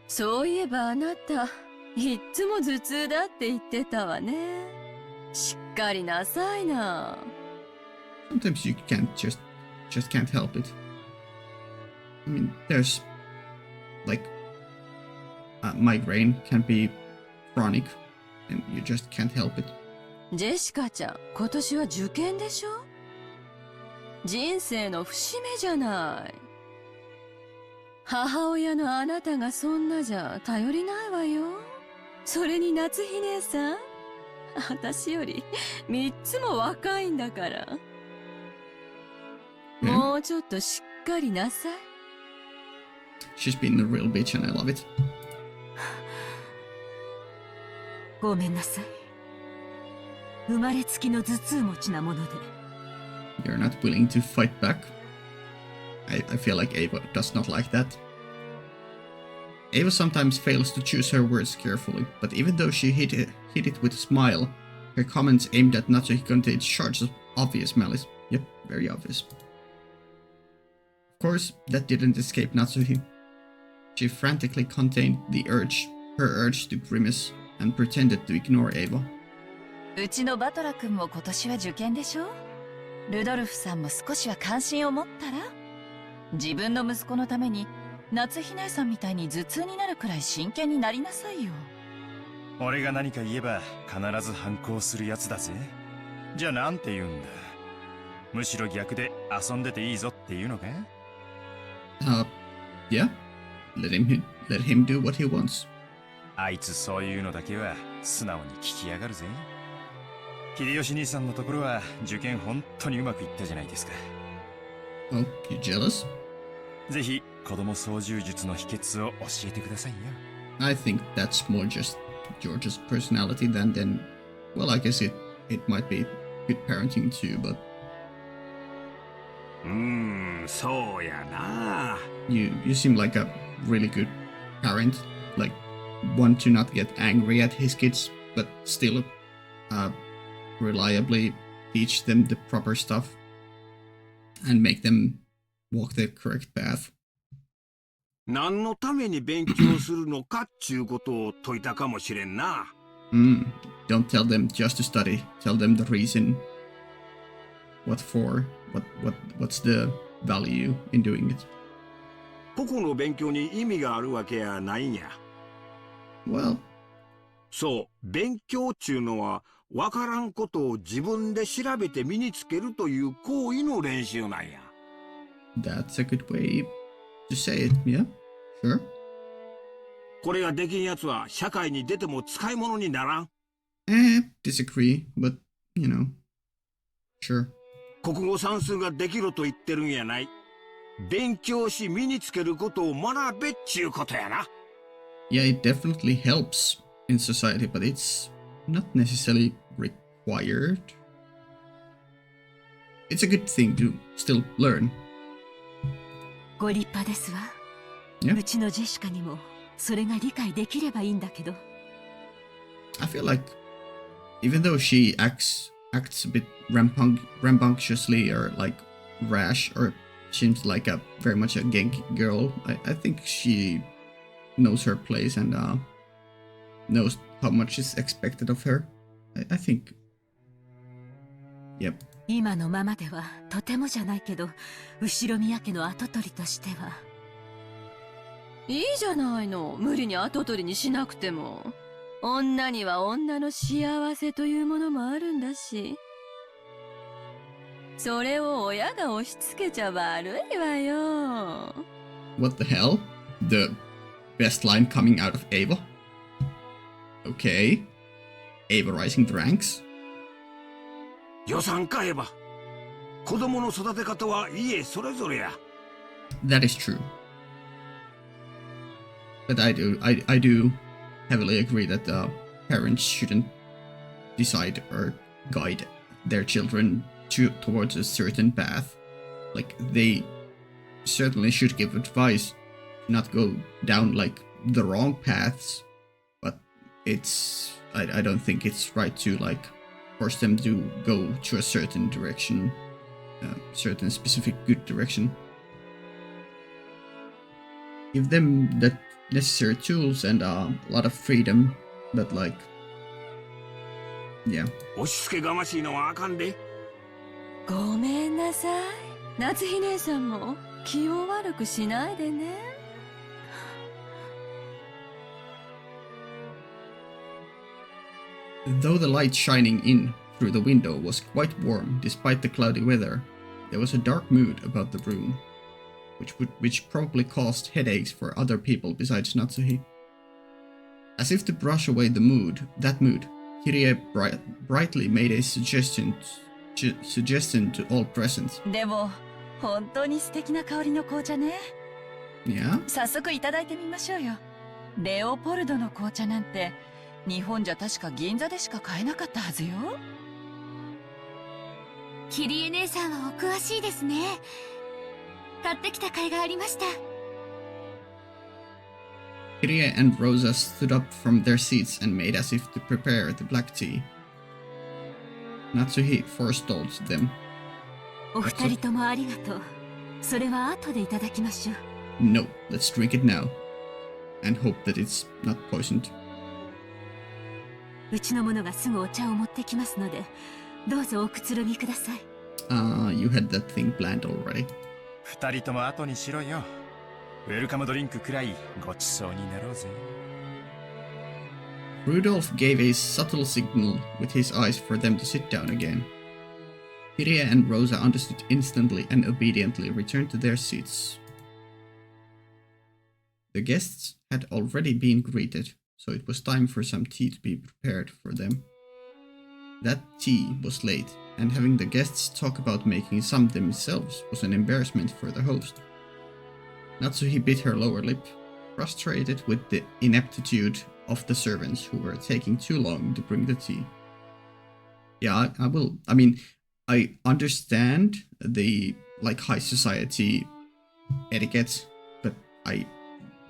Speaker 5: そういえばあなた、いっつも頭痛だって言ってたわね。しっかりなさいな。
Speaker 1: Sometimes you just can't help it. I mean, there's like migraine can be chronic, and you just can't help it.
Speaker 5: ジェシカちゃん、今年は受験でしょ？人生の節目じゃない。母親のあなたがそんなじゃ頼りないわよ。それに夏日姉さん、私より3つも若いんだから。もうちょっとしっかりなさい。
Speaker 1: She's been a real bitch and I love it.
Speaker 10: ごめんなさい。生まれつきの頭痛持ちなもので。
Speaker 1: You're not willing to fight back. I feel like Ava does not like that. Ava sometimes fails to choose her words carefully, but even though she hit it with a smile, her comments aimed at Natsuhi contained shards of obvious malice. Yep, very obvious. Of course, that didn't escape Natsuhi. She frantically contained her urge to grimace and pretended to ignore Ava.
Speaker 10: うちのバトラ君も今年は受験でしょ。ルドルフさんも少しは関心を持ったら。自分の息子のために夏日姉さんみたいに頭痛になるくらい真剣になりなさいよ。
Speaker 13: 俺が何か言えば必ず反抗するやつだぜ。じゃあなんて言うんだ。むしろ逆で遊んでていいぞっていうのか？
Speaker 1: Yeah. Let him do what he wants.
Speaker 13: あいつそういうのだけは素直に聞きやがるぜ。秀吉兄さんのところは受験本当にうまくいったじゃないですか。
Speaker 1: Oh, you jealous?
Speaker 13: ぜひ子供操縦術の秘訣を教えてくださいよ。
Speaker 1: I think that's more just George's personality than well, I guess it might be good parenting too, but
Speaker 7: そうやな。
Speaker 1: you seem like a really good parent, like one to not get angry at his kids, but still reliably teach them the proper stuff and make them walk the correct path.
Speaker 7: 何のために勉強するのかっちゅうことを説いたかもしれんな。
Speaker 1: Don't tell them just to study. Tell them the reason. What for? What's the value in doing it?
Speaker 7: 個々の勉強に意味があるわけやないんや。
Speaker 1: Well,
Speaker 7: そう、勉強っちゅうのはわからんことを自分で調べて身につけるという行為の練習なんや。
Speaker 1: that's a good way to say it, yeah? Sure.
Speaker 7: これができんやつは社会に出ても使い物にならん。
Speaker 1: Disagree, but, you know, sure.
Speaker 7: 国語算数ができろと言ってるんやない。勉強し身につけることを学べっちゅうことやな。
Speaker 1: Yeah, it definitely helps in society, but it's not necessarily required. It's a good thing to still learn.
Speaker 5: ご立派ですわ。
Speaker 1: Yeah.
Speaker 5: うちのジェシカにもそれが理解できればいいんだけど。
Speaker 1: I feel like even though she acts a bit rambunctiously or like rash or seems like a very much a Genki girl, I think she knows her place and knows how much is expected of her. I think. Yep.
Speaker 5: 今のままではとてもじゃないけど、後ろ宮家の跡取りとしては。
Speaker 10: いいじゃないの。無理に跡取りにしなくても。女には女の幸せというものもあるんだし。それを親が押し付けちゃ悪いわよ。
Speaker 1: What the hell? The best line coming out of Ava? Okay. Ava rising the ranks?
Speaker 7: 予算買えば子供の育て方は家それぞれや。
Speaker 1: That is true. But I do heavily agree that parents shouldn't decide or guide their children towards a certain path. Like, they certainly should give advice, not go down like the wrong paths, but I don't think it's right to like force them to go to a certain direction, certain specific good direction. Give them the necessary tools and a lot of freedom, but like, yeah.
Speaker 7: 押し付けがましいのはあかんで。
Speaker 10: ごめんなさい。夏日姉さんも気を悪くしないでね。
Speaker 1: Though the light shining in through the window was quite warm despite the cloudy weather, there was a dark mood about the room, which probably caused headaches for other people besides Natsuhi. As if to brush away that mood, Kirie brightly made a suggestion to all present.
Speaker 10: でも本当に素敵な香りの紅茶ね。
Speaker 1: Yeah?
Speaker 10: 早速いただいてみましょうよ。レオポルドの紅茶なんて日本じゃ確か銀座でしか買えなかったはずよ。
Speaker 8: キリエ姉さんはお詳しいですね。買ってきた甲斐がありました。
Speaker 1: Kiria and Rosa stood up from their seats and made as if to prepare the black tea. Natsuhi forestalled them.
Speaker 8: お二人ともありがとう。それは後でいただきましょう。
Speaker 1: No, let's drink it now. And hope that it's not poisoned.
Speaker 8: うちの者がすぐお茶を持ってきますので、どうぞおくつろぎください。
Speaker 1: You had that thing planned already.
Speaker 13: 二人とも後にしろよ。ウェルカムドリンクくらいごちそうになろうぜ。
Speaker 1: Rudolph gave a subtle signal with his eyes for them to sit down again. Kiria and Rosa understood instantly and obediently returned to their seats. The guests had already been greeted, so it was time for some tea to be prepared for them. That tea was late, and having the guests talk about making some themselves was an embarrassment for the host. Natsuhi bit her lower lip, frustrated with the ineptitude of the servants who were taking too long to bring the tea. Yeah, I understand the high society etiquette, but I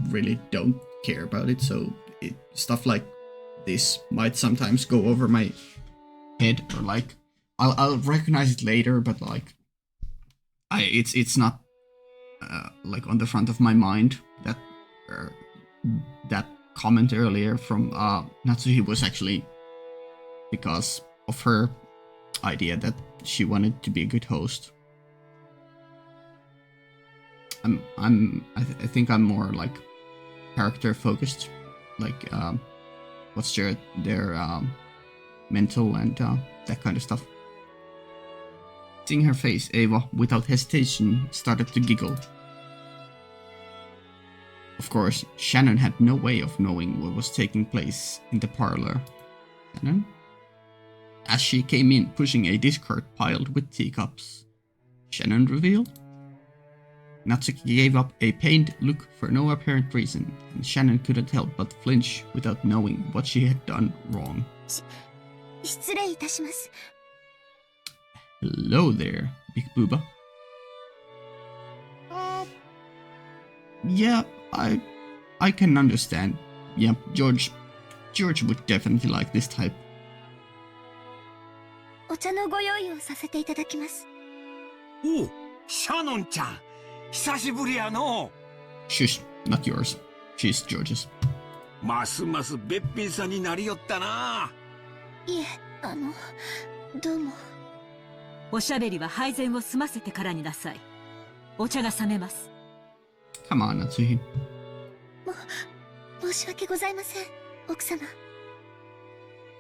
Speaker 1: really don't care about it, so stuff like this might sometimes go over my head, or I'll recognize it later, but it's not on the front of my mind. That comment earlier from Natsuhi was actually because of her idea that she wanted to be a good host. I think I'm more character focused, what's their mental and that kind of stuff. Seeing her face, Ava, without hesitation, started to giggle. Of course, Shannon had no way of knowing what was taking place in the parlor. Shannon? As she came in pushing a discard piled with teacups. Shannon revealed? Natsuki gave up a pained look for no apparent reason, and Shannon couldn't help but flinch without knowing what she had done wrong.
Speaker 9: 失礼いたします。
Speaker 1: Hello there, Big Booba. Yeah, I can understand. Yeah, George would definitely like this type.
Speaker 9: お茶のご用意をさせていただきます。
Speaker 7: おう、シャノンちゃん、久しぶりやの。
Speaker 1: Shush, not yours. She's George's.
Speaker 7: ますますべっぴんさんになりよったな。
Speaker 9: いえ、どうも。
Speaker 8: おしゃべりは配膳を済ませてからになさい。お茶が冷めます。
Speaker 1: Come on, Natsuhi.
Speaker 9: 申し訳ございません、奥様。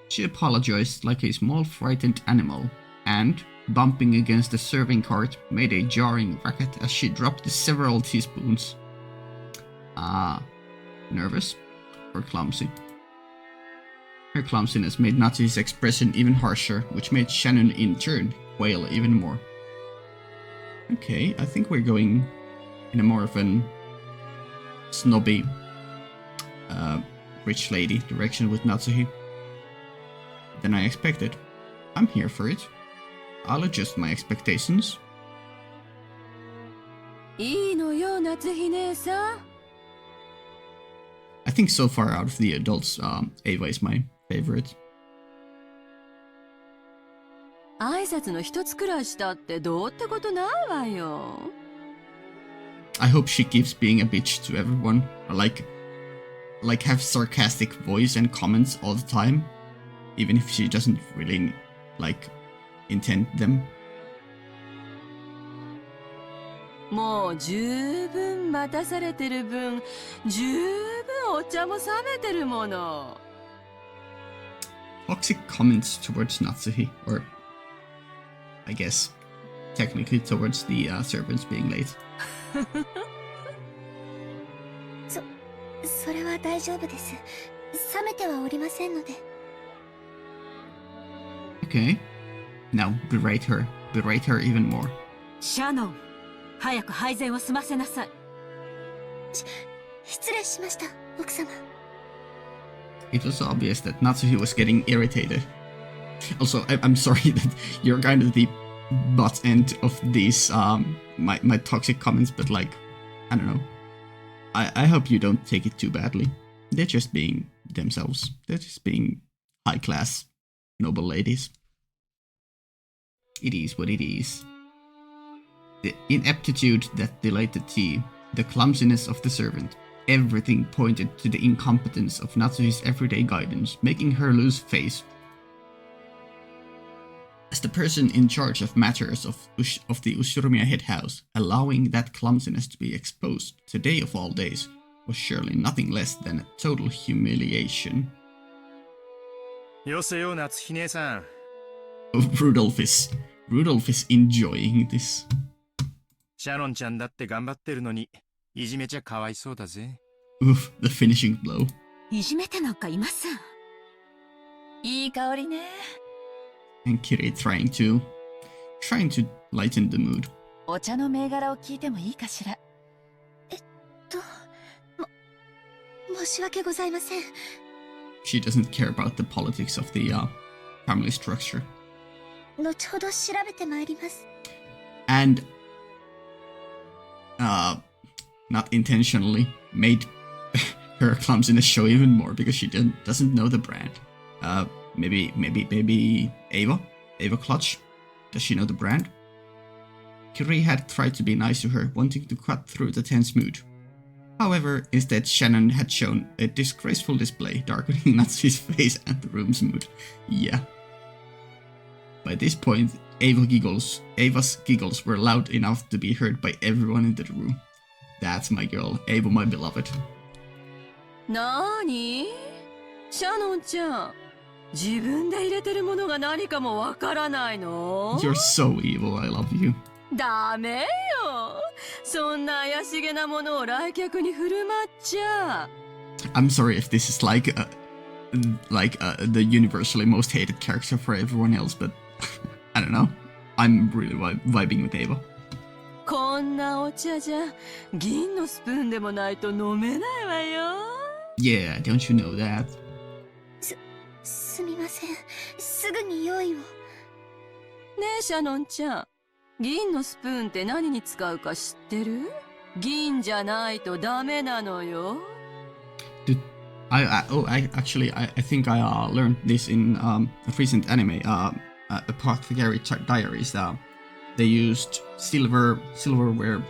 Speaker 1: She apologized like a small frightened animal, and, bumping against the serving cart, made a jarring racket as she dropped several teaspoons. Nervous? Or clumsy? Her clumsiness made Natsuhi's expression even harsher, which made Shannon in turn quail even more. Okay, I think we're going in a more of an snobby, rich lady direction with Natsuhi than I expected. I'm here for it. I'll adjust my expectations.
Speaker 5: いいのよ、夏日姉さん。
Speaker 1: I think so far out of the adults, Ava is my favorite.
Speaker 5: 挨拶の一つくらいしたってどうってことないわよ。
Speaker 1: I hope she keeps being a bitch to everyone, or like have sarcastic voice and comments all the time, even if she doesn't really intend them.
Speaker 5: もう十分待たされてる分、十分お茶も冷めてるもの。
Speaker 1: Toxic comments towards Natsuhi, or I guess technically towards the servants being late.
Speaker 9: それは大丈夫です。冷めてはおりませんので。
Speaker 1: Okay. Now berate her even more.
Speaker 8: シャノン、早く配膳を済ませなさい。
Speaker 9: 失礼しました、奥様。
Speaker 1: It was obvious that Natsuhi was getting irritated. Also, I'm sorry that you're kind of the butt end of these my toxic comments, but I don't know. I hope you don't take it too badly. They're just being themselves. They're just being high-class, noble ladies. It is what it is. The ineptitude that delayed the tea, the clumsiness of the servant, everything pointed to the incompetence of Natsuhi's everyday guidance, making her lose face. As the person in charge of matters of the Ushiromiya head house, allowing that clumsiness to be exposed today of all days was surely nothing less than a total humiliation.
Speaker 13: よせよ、夏日姉さん。
Speaker 1: Rudolph is enjoying this.
Speaker 13: シャロンちゃんだって頑張ってるのに、いじめちゃかわいそうだぜ。
Speaker 1: Oof, the finishing blow.
Speaker 5: いじめてなんかいません。いい香りね。
Speaker 1: And Kiri trying to lighten the mood.
Speaker 10: お茶の銘柄を聞いてもいいかしら。
Speaker 3: 申し訳ございません。
Speaker 1: She doesn't care about the politics of the family structure.
Speaker 3: 後ほど調べてまいります。
Speaker 1: And not intentionally made her clumsiness show even more because she doesn't know the brand. Maybe Ava Clutch. Does she know the brand? Kiri had tried to be nice to her, wanting to cut through the tense mood. However, instead Shannon had shown a disgraceful display, darkening Natsuhi's face and the room's mood. Yeah. By this point, Ava's giggles were loud enough to be heard by everyone in the room. That's my girl, Ava, my beloved.
Speaker 5: なーに？シャノンちゃん、自分で入れてるものが何かもわからないの？
Speaker 1: You're so evil, I love you.
Speaker 5: ダメよ。そんな怪しげなものを来客に振る舞っちゃ。
Speaker 1: I'm sorry if this is like the universally most hated character for everyone else, but I don't know. I'm really vibing with Ava.
Speaker 5: こんなお茶じゃ銀のスプーンでもないと飲めないわよ。
Speaker 1: Yeah, don't you know that?
Speaker 3: すみません。すぐに用意を。ね
Speaker 5: えシャノンちゃん、銀のスプーンって何に使うか知ってる？銀じゃないとダメなのよ。
Speaker 1: I think I learned this in a recent anime, Apothecary Diaries. They used silverware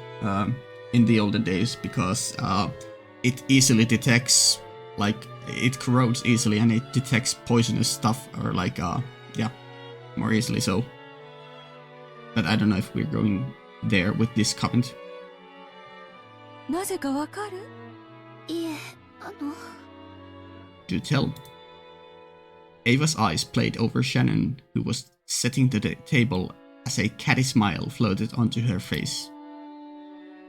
Speaker 1: in the olden days because it easily detects, like, it corrodes easily and it detects poisonous stuff, or like, more easily so. But I don't know if we're going there with this comment.
Speaker 5: なぜかわかる？
Speaker 3: いえ、
Speaker 1: Do tell. Ava's eyes played over Shannon, who was sitting to the table as a catty smile floated onto her face.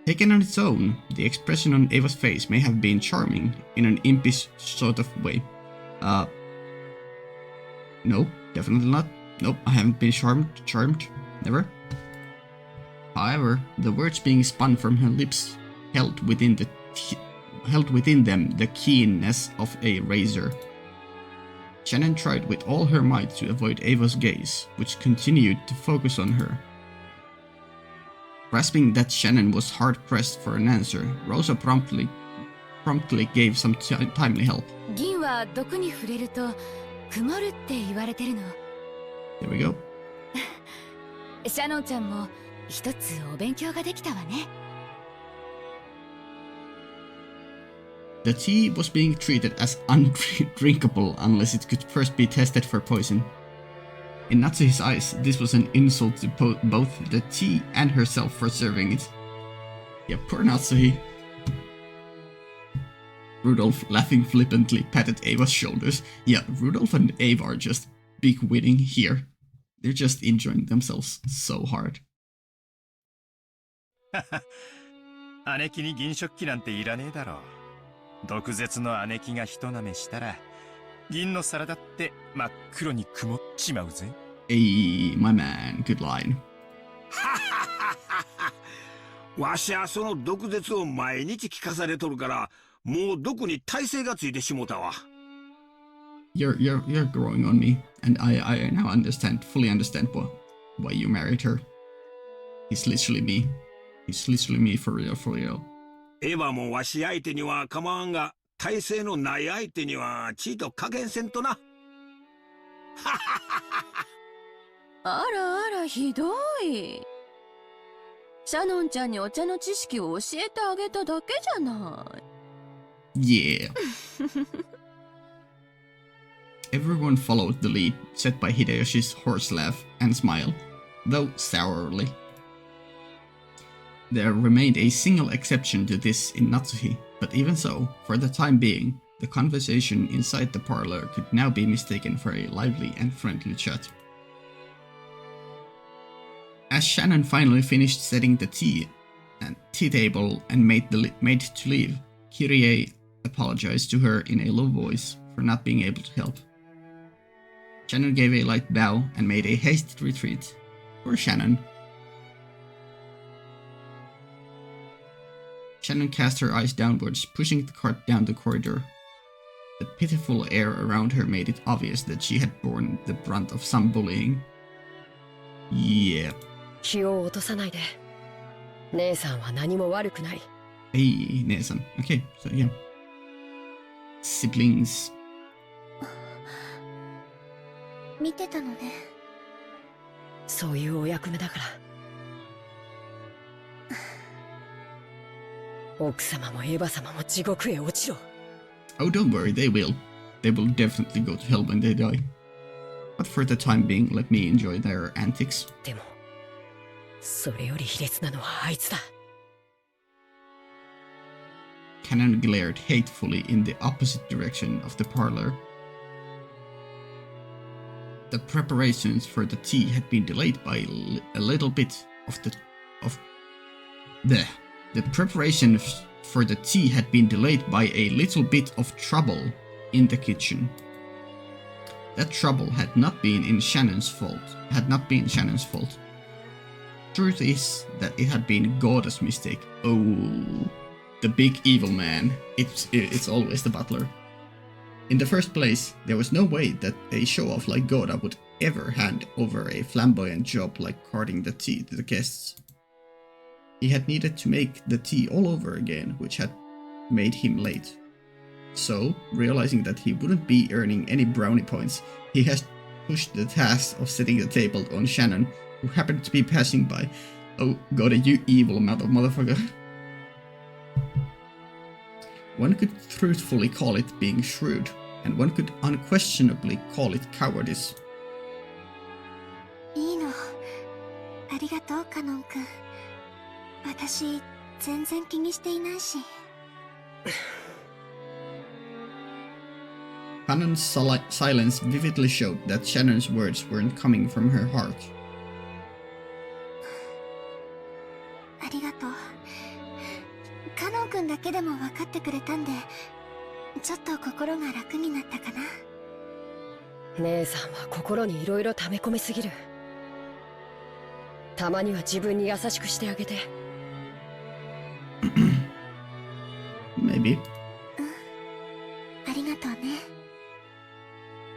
Speaker 1: Taken on its own, the expression on Ava's face may have been charming in an impish sort of way. No, definitely not. Nope, I haven't been charmed, never. However, the words being spun from her lips held within them the keenness of a razor. Shannon tried with all her might to avoid Ava's gaze, which continued to focus on her. Grasping that Shannon was hard-pressed for an answer, Rosa promptly gave some timely help.
Speaker 3: 銀は毒に触れると曇るって言われてるの。
Speaker 1: There we go.
Speaker 3: シャノンちゃんも一つお勉強ができたわね。
Speaker 1: The tea was being treated as undrinkable unless it could first be tested for poison. In Natsuhi's eyes, this was an insult to both the tea and herself for serving it. Yeah, poor Natsuhi. Rudolph, laughing flippantly, patted Ava's shoulders. Yeah, Rudolph and Ava are just big-witting here. They're just enjoying themselves so hard.
Speaker 13: 姉貴に銀食器なんていらねえだろ。毒舌の姉貴が一舐めしたら、銀の皿だって真っ黒に曇っちまうぜ。
Speaker 1: Hey, my man, good line.
Speaker 7: わしはその毒舌を毎日聞かされとるから、もう毒に耐性がついてしもたわ。
Speaker 1: You're growing on me, and I now fully understand why you married her. He's literally me. He's literally me for real, for real.
Speaker 7: エヴァもわし相手には構わんが、体勢のない相手にはちいと加減せんとな。
Speaker 5: あらあら、ひどい。シャノンちゃんにお茶の知識を教えてあげただけじゃない。
Speaker 1: Yeah. Everyone followed the lead set by Hideyoshi's horse laugh and smile, though sourly. There remained a single exception to this in Natsuhi, but even so, for the time being, the conversation inside the parlor could now be mistaken for a lively and friendly chat. As Shannon finally finished setting the tea table and made to leave, Kyrie apologized to her in a low voice for not being able to help. Shannon gave a light bow and made a hasty retreat. Poor Shannon. Shannon cast her eyes downwards, pushing the cart down the corridor. The pitiful air around her made it obvious that she had borne the brunt of some bullying. Yeah.
Speaker 12: 気を落とさないで。姉さんは何も悪くない。
Speaker 1: Hey, 姉さん。Okay, so yeah. Siblings.
Speaker 9: 見てたのね。
Speaker 12: そういうお役目だから。奥様もエヴァ様も地獄へ落ちろ。
Speaker 1: Oh, don't worry, they will. They will definitely go to hell when they die. But for the time being, let me enjoy their antics.
Speaker 12: でも、それより卑劣なのはあいつだ。
Speaker 1: Cannon glared hatefully in the opposite direction of the parlor. The preparations for the tea had been delayed by a little bit The preparations for the tea had been delayed by a little bit of trouble in the kitchen. That trouble had not been Shannon's fault. Truth is that it had been Goda's mistake. Oh, the big evil man. It's always the butler. In the first place, there was no way that a show-off like Goda would ever hand over a flamboyant job like carting the tea to the guests. He had needed to make the tea all over again, which had made him late. So, realizing that he wouldn't be earning any brownie points, he has pushed the task of setting the table on Shannon, who happened to be passing by. Oh, Goda, you evil motherfucker. One could truthfully call it being shrewd, and one could unquestionably call it cowardice.
Speaker 9: いいの。ありがとう、カノン君。私、全然気にしていないし。
Speaker 1: Cannon's silence vividly showed that Shannon's words weren't coming from her heart.
Speaker 9: ありがとう。カノン君だけでも分かってくれたんで、ちょっと心が楽になったかな。
Speaker 12: 姉さんは心にいろいろ溜め込みすぎる。たまには自分に優しくしてあげて。
Speaker 1: Maybe.
Speaker 9: ありがとうね。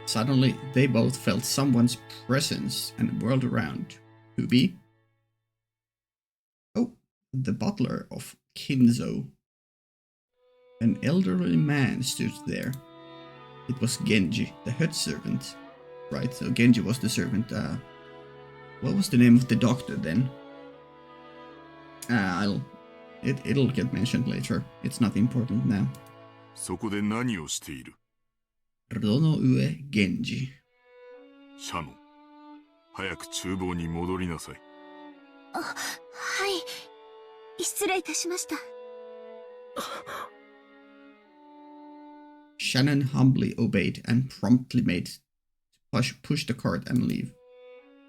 Speaker 1: Suddenly, they both felt someone's presence and whirled around. Who be? Oh, the butler of Kinzo. An elderly man stood there. It was Genji, the head servant. Right, so Genji was the servant. What was the name of the doctor then? It'll get mentioned later. It's not important now.
Speaker 14: そこで何をしている?
Speaker 1: Ronoue Genji.
Speaker 14: シャノン、早く厨房に戻りなさい。
Speaker 9: あ、はい。失礼いたしました。
Speaker 1: Shannon humbly obeyed and promptly made to push the cart and leave.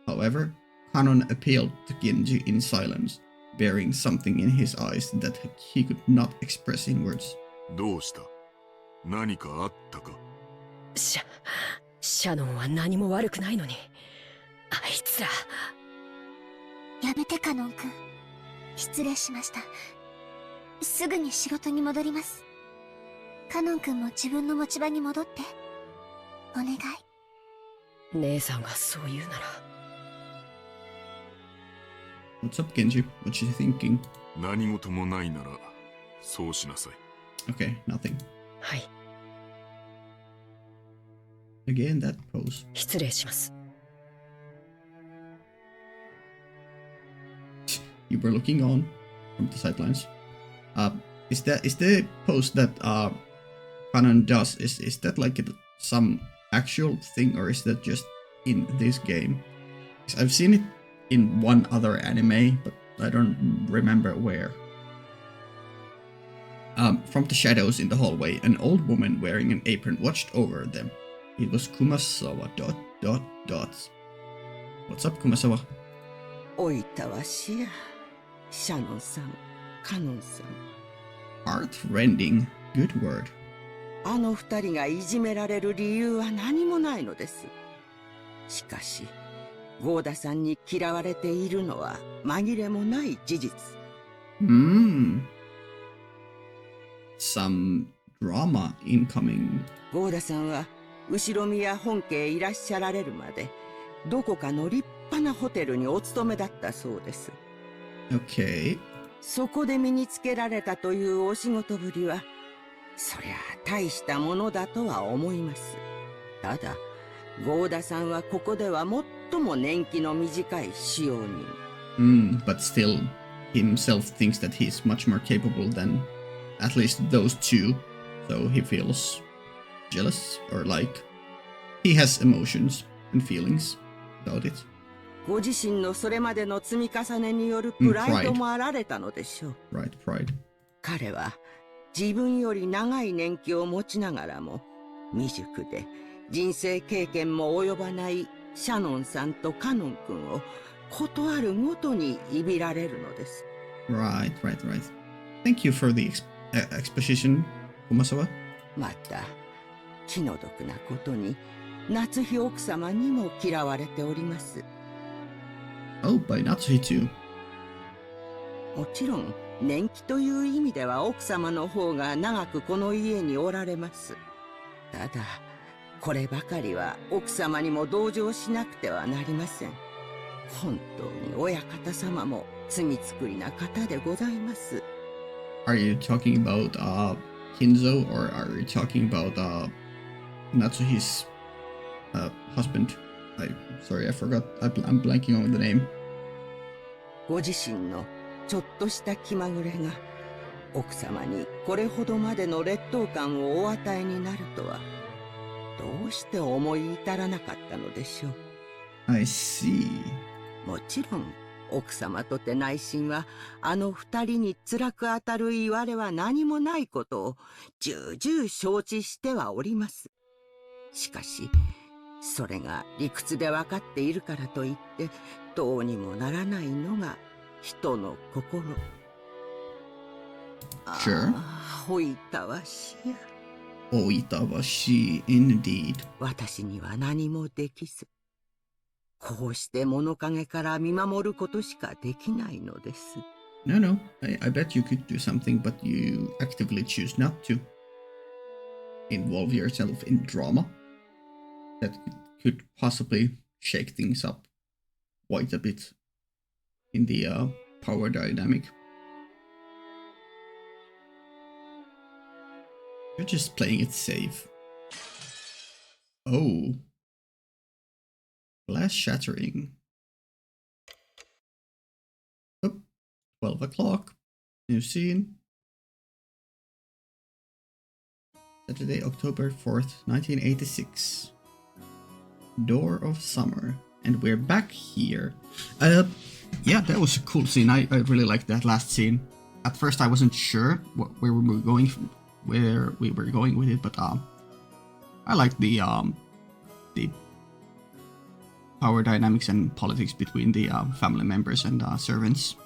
Speaker 1: However, Kanon appealed to Genji in silence, bearing something in his eyes that he could not express in words.
Speaker 14: どうした? 何かあったか?
Speaker 12: シャノンは何も悪くないのに。あいつら。
Speaker 9: やめて、カノン君。失礼しました。すぐに仕事に戻ります。カノン君も自分の持ち場に戻って。お願い。
Speaker 12: 姉さんがそう言うなら。
Speaker 1: What's up, Genji? What you thinking?
Speaker 14: 何事もないなら、そうしなさい。
Speaker 1: Okay, nothing.
Speaker 12: はい。
Speaker 1: Again, that pose.
Speaker 12: 失礼します。
Speaker 1: You were looking on from the sidelines. Is the pose that Kanon does, is that like some actual thing, or is that just in this game? 'Cause I've seen it in one other anime, but I don't remember where. From the shadows in the hallway, an old woman wearing an apron watched over them. It was Kumasawa ... What's up, Kumasawa?
Speaker 11: おいたわしや。シャノンさん、カノンさん。
Speaker 1: Heartrending. Good word.
Speaker 11: あの二人がいじめられる理由は何もないのです。しかし、ゴーダさんに嫌われているのは紛れもない事実。
Speaker 1: Some drama incoming.
Speaker 11: ゴーダさんは後ろ宮本家へいらっしゃられるまで、どこかの立派なホテルにお勤めだったそうです。
Speaker 1: Okay.
Speaker 11: そこで身につけられたというお仕事ぶりは、そりゃ大したものだとは思います。ただ、ゴーダさんはここでは最も年季の短い使用人。
Speaker 1: But still, himself thinks that he's much more capable than at least those two. So he feels jealous, or like he has emotions and feelings about it.
Speaker 11: ご自身のそれまでの積み重ねによるプライドもあられたのでしょう。
Speaker 1: Right, pride.
Speaker 11: 彼は自分より長い年季を持ちながらも、未熟で人生経験も及ばないシャノンさんとカノン君をことあるごとにいびられるのです。
Speaker 1: Right. Thank you for the exposition, Kumasawa.
Speaker 11: また、気の毒なことに、夏日奥様にも嫌われております。
Speaker 1: Oh, by Natsuhi too.
Speaker 11: もちろん、年季という意味では奥様の方が長くこの家におられます。ただ、こればかりは奥様にも同情しなくてはなりません。本当に親方様も罪作りな方でございます。
Speaker 1: Are you talking about Hinzo, or are you talking about Natsuhi's husband? Sorry, I forgot. I'm blanking on the name.
Speaker 11: ご自身のちょっとした気まぐれが奥様にこれほどまでの劣等感をお与えになるとはどうして思い至らなかったのでしょう。
Speaker 1: I see.
Speaker 11: もちろん奥様とて内心はあの二人に辛く当たる言われは何もないことを重々承知してはおります。しかしそれが理屈で分かっているからといってどうにもならないのが人の心。
Speaker 1: Sure.
Speaker 11: おいたわしや。
Speaker 1: おいたわし indeed.
Speaker 11: 私には何もできず、こうして物陰から見守ることしかできないのです。
Speaker 1: No, I bet you could do something, but you actively choose not to. Involve yourself in drama that could possibly shake things up quite a bit in the power dynamic. You're just playing it safe. Oh. Glass shattering. Oh, 12 o'clock. New scene. Saturday, October 4th, 1986. Door of Summer. And we're back here. Yeah, that was a cool scene. I really liked that last scene. At first I wasn't sure where we were going with it, but I liked the power dynamics and politics between the family members and servants.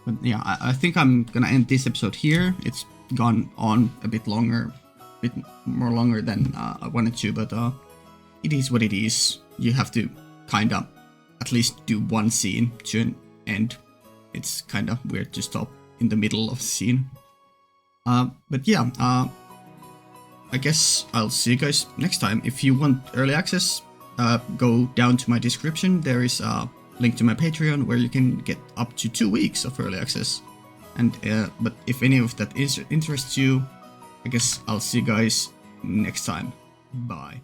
Speaker 1: But yeah, I think I'm gonna end this episode here. It's gone on a bit longer, more longer than I wanted to, but it is what it is. You have to kinda at least do one scene to an end. It's kinda weird to stop in the middle of the scene. But yeah, I guess I'll see you guys next time. If you want early access, go down to my description. There is a link to my Patreon where you can get up to 2 weeks of early access. And but if any of that interests you, I guess I'll see you guys next time. Bye.